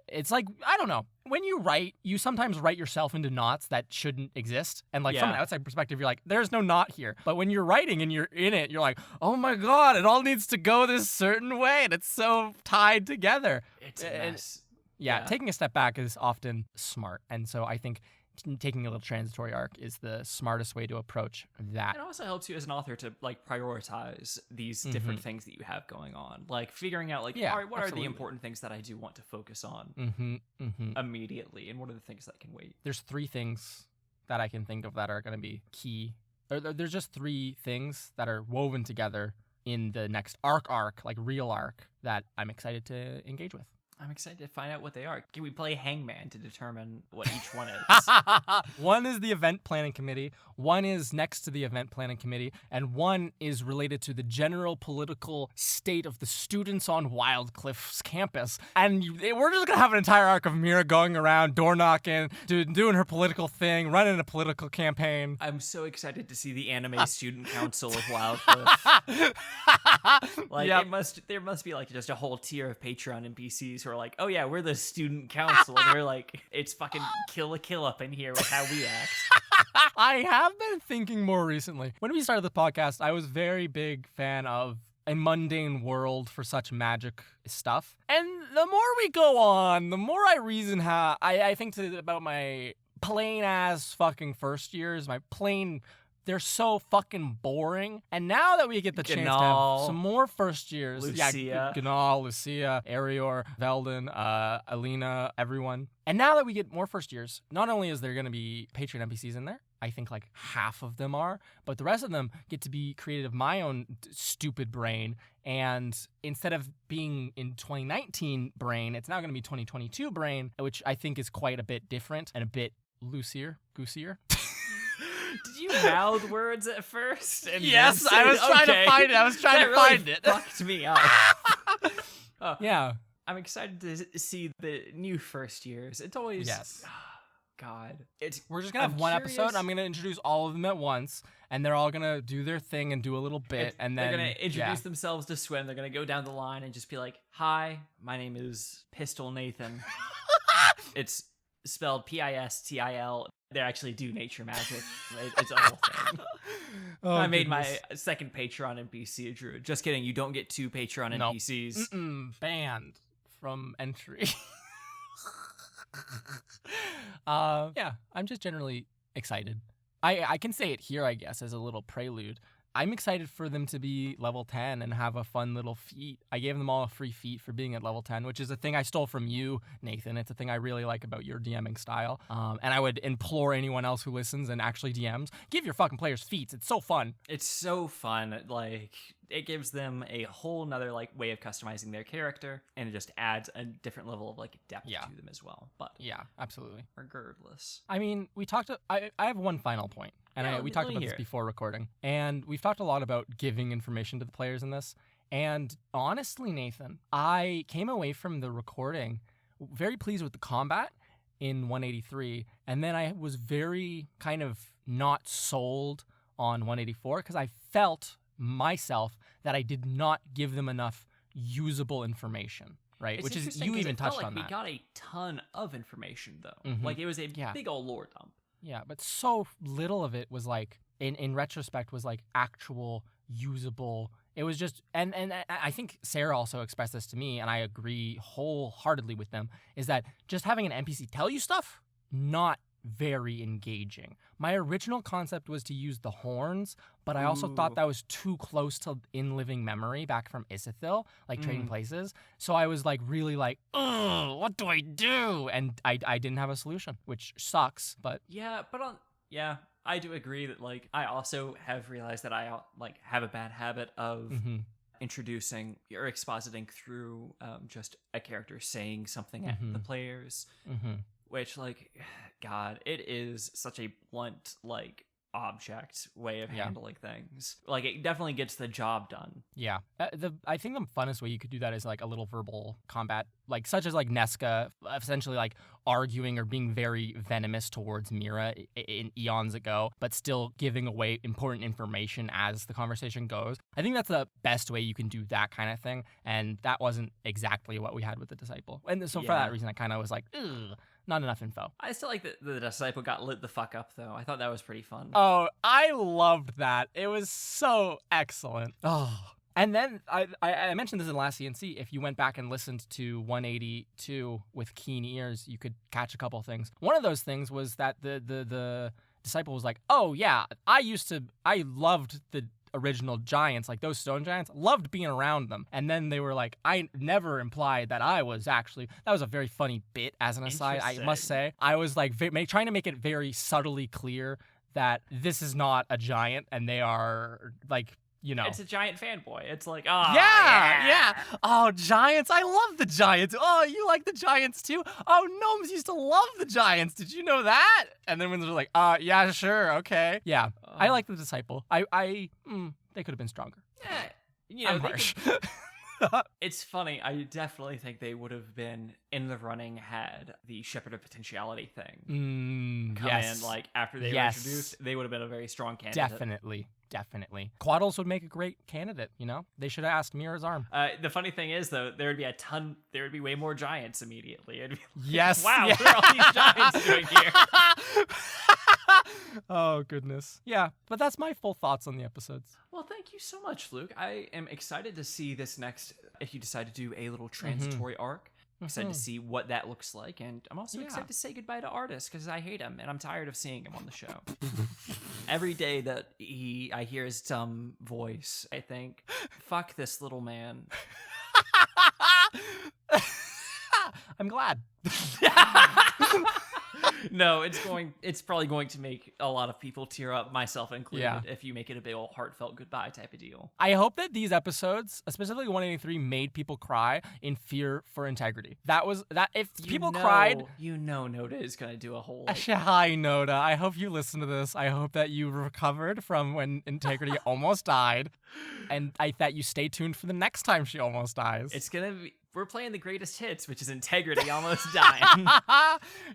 it's like, I don't know. When you write, you sometimes write yourself into knots that shouldn't exist. And like from an outside perspective, you're like, there's no knot here. But when you're writing and you're in it, you're like, oh my God, it all needs to go this certain way. And it's so tied together. It's a mess. Yeah, taking a step back is often smart. And so I think taking a little transitory arc is the smartest way to approach that. It also helps you as an author to like prioritize these different things that you have going on, like figuring out like, all right, what are the important things that I do want to focus on immediately, and what are the things that can wait. There's 3 things that I can think of that are going to be key. There's just 3 things that are woven together in the next arc, like real arc, that I'm excited to engage with. I'm excited to find out what they are. Can we play Hangman to determine what each one is? One is the event planning committee, one is next to the event planning committee, and one is related to the general political state of the students on Wildcliff's campus. And we're just going to have an entire arc of Mira going around, door knocking, doing her political thing, running a political campaign. I'm so excited to see the anime student council of Wildcliff. Like, there must be like just a whole tier of Patreon NPCs who who are like, oh yeah, we're the student council. And they're like, it's fucking kill a kill up in here with how we act. I have been thinking more recently. When we started the podcast, I was very big fan of a mundane world for such magic stuff. And the more we go on, the more I reason how I think about my plain ass fucking first years, they're so fucking boring. And now that we get the chance to have some more first years, Lucia, Gnal, Lucia, Arior, Veldon, Alina, everyone. And now that we get more first years, not only is there going to be Patreon NPCs in there, I think like half of them are, but the rest of them get to be created of my own stupid brain. And instead of being in 2019 brain, it's now going to be 2022 brain, which I think is quite a bit different and a bit goosier. Did you mouth words at first? And Yes, then I was trying to find it. I was trying to really find it. Fucked me up. Oh, Yeah. I'm excited to see the new first years. It's always Yes. God. We're just gonna have one episode. I'm gonna introduce all of them at once, and they're all gonna do their thing and do a little bit, and then they're gonna introduce themselves to Swim. They're gonna go down the line and just be like, "Hi, my name is Pistol Nathan." It's spelled Pistil. They actually do nature magic. It's a whole thing. Oh, I made my second Patreon NPC a druid. Just kidding. You don't get 2 Patreon Nope. NPCs. Banned from entry. Yeah, I'm just generally excited. I can say it here, I guess, as a little prelude. I'm excited for them to be level 10 and have a fun little feat. I gave them all a free feat for being at level 10, which is a thing I stole from you, Nathan. It's a thing I really like about your DMing style. And I would implore anyone else who listens and actually DMs, give your fucking players feats. It's so fun. It's so fun. Like, it gives them a whole nother like way of customizing their character, and it just adds a different level of like depth to them as well. But yeah, absolutely. Regardless, I mean, I have one final point, and we talked about this before recording, and we've talked a lot about giving information to the players in this. And honestly, Nathan, I came away from the recording very pleased with the combat in 183, and then I was very kind of not sold on 184 because I felt myself that I did not give them enough usable information, right? it's Which is, interesting you 'cause even it felt touched like on we that. got a ton of information though. Mhm. Like, it was a big old lore dump. Yeah, but so little of it was like, in retrospect, was like actual usable. It was just, and I think Sarah also expressed this to me, and I agree wholeheartedly with them, is that just having an NPC tell you stuff, not very engaging. My original concept was to use the horns, but I also thought that was too close to in living memory back from Isithil, like trading places. So I was like really like, ugh, what do I do? And I didn't have a solution, which sucks, but Yeah, but I do agree that like I also have realized that I like have a bad habit of introducing or expositing through just a character saying something at the players, which like, God, it is such a blunt like object way of handling things. Like, it definitely gets the job done. yeah. I think the funnest way you could do that is like a little verbal combat, like such as like Nesca essentially like arguing or being very venomous towards Mira in eons ago, but still giving away important information as the conversation goes. I think that's the best way you can do that kind of thing, and that wasn't exactly what we had with the Disciple. And so for that reason, I kind of was like, ugh, not enough info. I still like that the Disciple got lit the fuck up though. I thought that was pretty fun. Oh, I loved that. It was so excellent. Oh. And then I mentioned this in the last CNC. If you went back and listened to 182 with keen ears, you could catch a couple things. One of those things was that the Disciple was like, oh yeah, I loved the original giants, like those stone giants, loved being around them. And then they were like, I never implied that I was actually, that was a very funny bit as an aside, I must say. I was like trying to make it very subtly clear that this is not a giant and they are like, you know. It's a giant fanboy. It's like, oh, yeah. Oh, giants. I love the giants. Oh, you like the giants too? Oh, gnomes used to love the giants. Did you know that? And then when they're like, yeah, sure, okay. Yeah, I like the Disciple. They could have been stronger. Yeah, you know, I'm harsh. It's funny. I definitely think they would have been in the running had the Shepherd of Potentiality thing come in. Like after they were introduced, they would have been a very strong candidate. Definitely. Qwaddles would make a great candidate, you know? They should have asked Mira's arm. The funny thing is, though, there would be way more giants immediately. It'd be like, Yes. wow, yeah. what are all these giants doing here? Oh, goodness. Yeah, but that's my full thoughts on the episodes. Well, thank you so much, Luke. I am excited to see this next, if you decide to do a little transitory arc. Excited to see what that looks like, and I'm also excited to say goodbye to Artis because I hate him and I'm tired of seeing him on the show. Every day that I hear his dumb voice, I think, fuck this little man. I'm glad. No, it's probably going to make a lot of people tear up, myself included, if you make it a big old heartfelt goodbye type of deal. I hope that these episodes, specifically 183, made people cry in fear for integrity. If people cried, Noda is going to do a whole hi Noda, I hope you listen to this. I hope that you recovered from when integrity almost died, and that you stay tuned for the next time she almost dies. It's going to be, we're playing the greatest hits, which is integrity almost dying.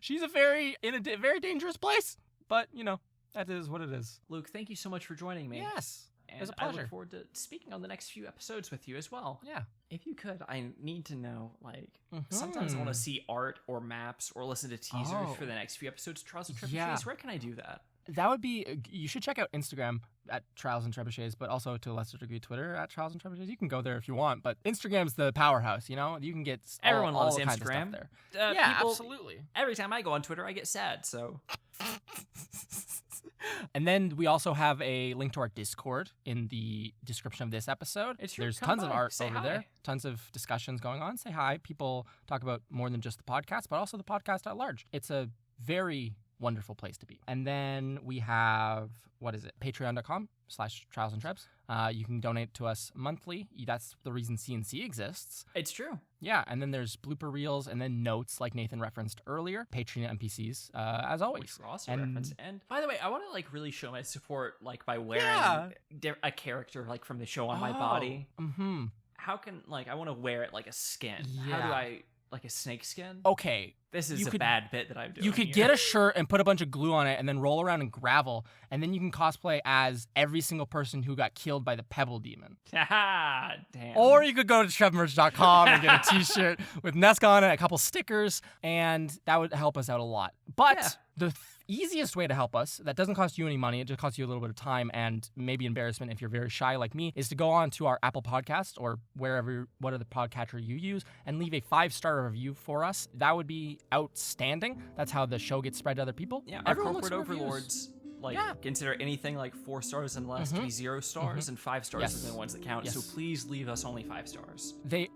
She's in a very dangerous place, but that is what it is. Luke, thank you so much for joining me. Yes, and it was a pleasure. I look forward to speaking on the next few episodes with you as well. Yeah. If you could, I need to know, sometimes I want to see art or maps or listen to teasers for the next few episodes of Trials and Trebuchets. Yeah. Where can I do that? That would be, you should check out Instagram at Trials and Trebuchets, but also to a lesser degree Twitter at Trials and Trebuchets. You can go there if you want, but Instagram's the powerhouse, you can get everyone loves all kinds of Instagram. stuff there. Yeah, people, absolutely. Every time I go on Twitter, I get sad, so. And then we also have a link to our Discord in the description of this episode. There's tons of art over there, tons of discussions going on. Say hi. People talk about more than just the podcast, but also the podcast at large. It's a very wonderful place to be. And then we have, patreon.com/trialsandtrebs. You can donate to us monthly. That's the reason CNC exists. It's true. Yeah, and then there's blooper reels and then notes like Nathan referenced earlier. Patreon NPCs, as always. Which were also referenced. And by the way, I want to really show my support by wearing a character from the show on my body. Mm-hmm. How can I want to wear it like a skin? Yeah. How do I a snake skin? Okay. This is a bad bit that I'm doing. You could get a shirt and put a bunch of glue on it and then roll around in gravel, and then you can cosplay as every single person who got killed by the Pebble Demon. Damn. Or you could go to TrevMerch.com and get a t-shirt with Neska on it, a couple stickers, and that would help us out a lot. But the easiest way to help us, that doesn't cost you any money, it just costs you a little bit of time and maybe embarrassment if you're very shy like me, is to go on to our Apple Podcast or whatever podcatcher you use and leave a 5-star review for us. That would be outstanding. That's how the show gets spread to other people. Yeah, our corporate overlords consider anything 4 stars and less to be 0 stars, and 5 stars are the ones that count. So please leave us only 5 stars. They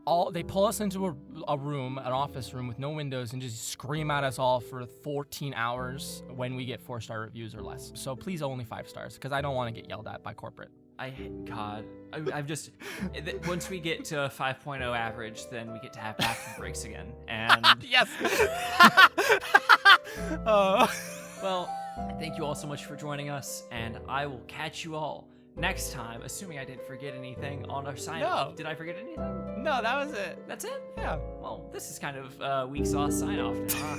pull us into a room, an office room with no windows, and just scream at us all for 14 hours when we get 4-star reviews or less. So please only 5 stars, because I don't want to get yelled at by corporate. I've just once we get to a 5.0 average, then we get to have bathroom breaks again. And yes. Well, thank you all so much for joining us, and I will catch you all next time, assuming I didn't forget anything on our sign-off. Did I forget anything? No, that was it. That's it? Yeah. Well, this is kind of weak sauce sign-off now, huh?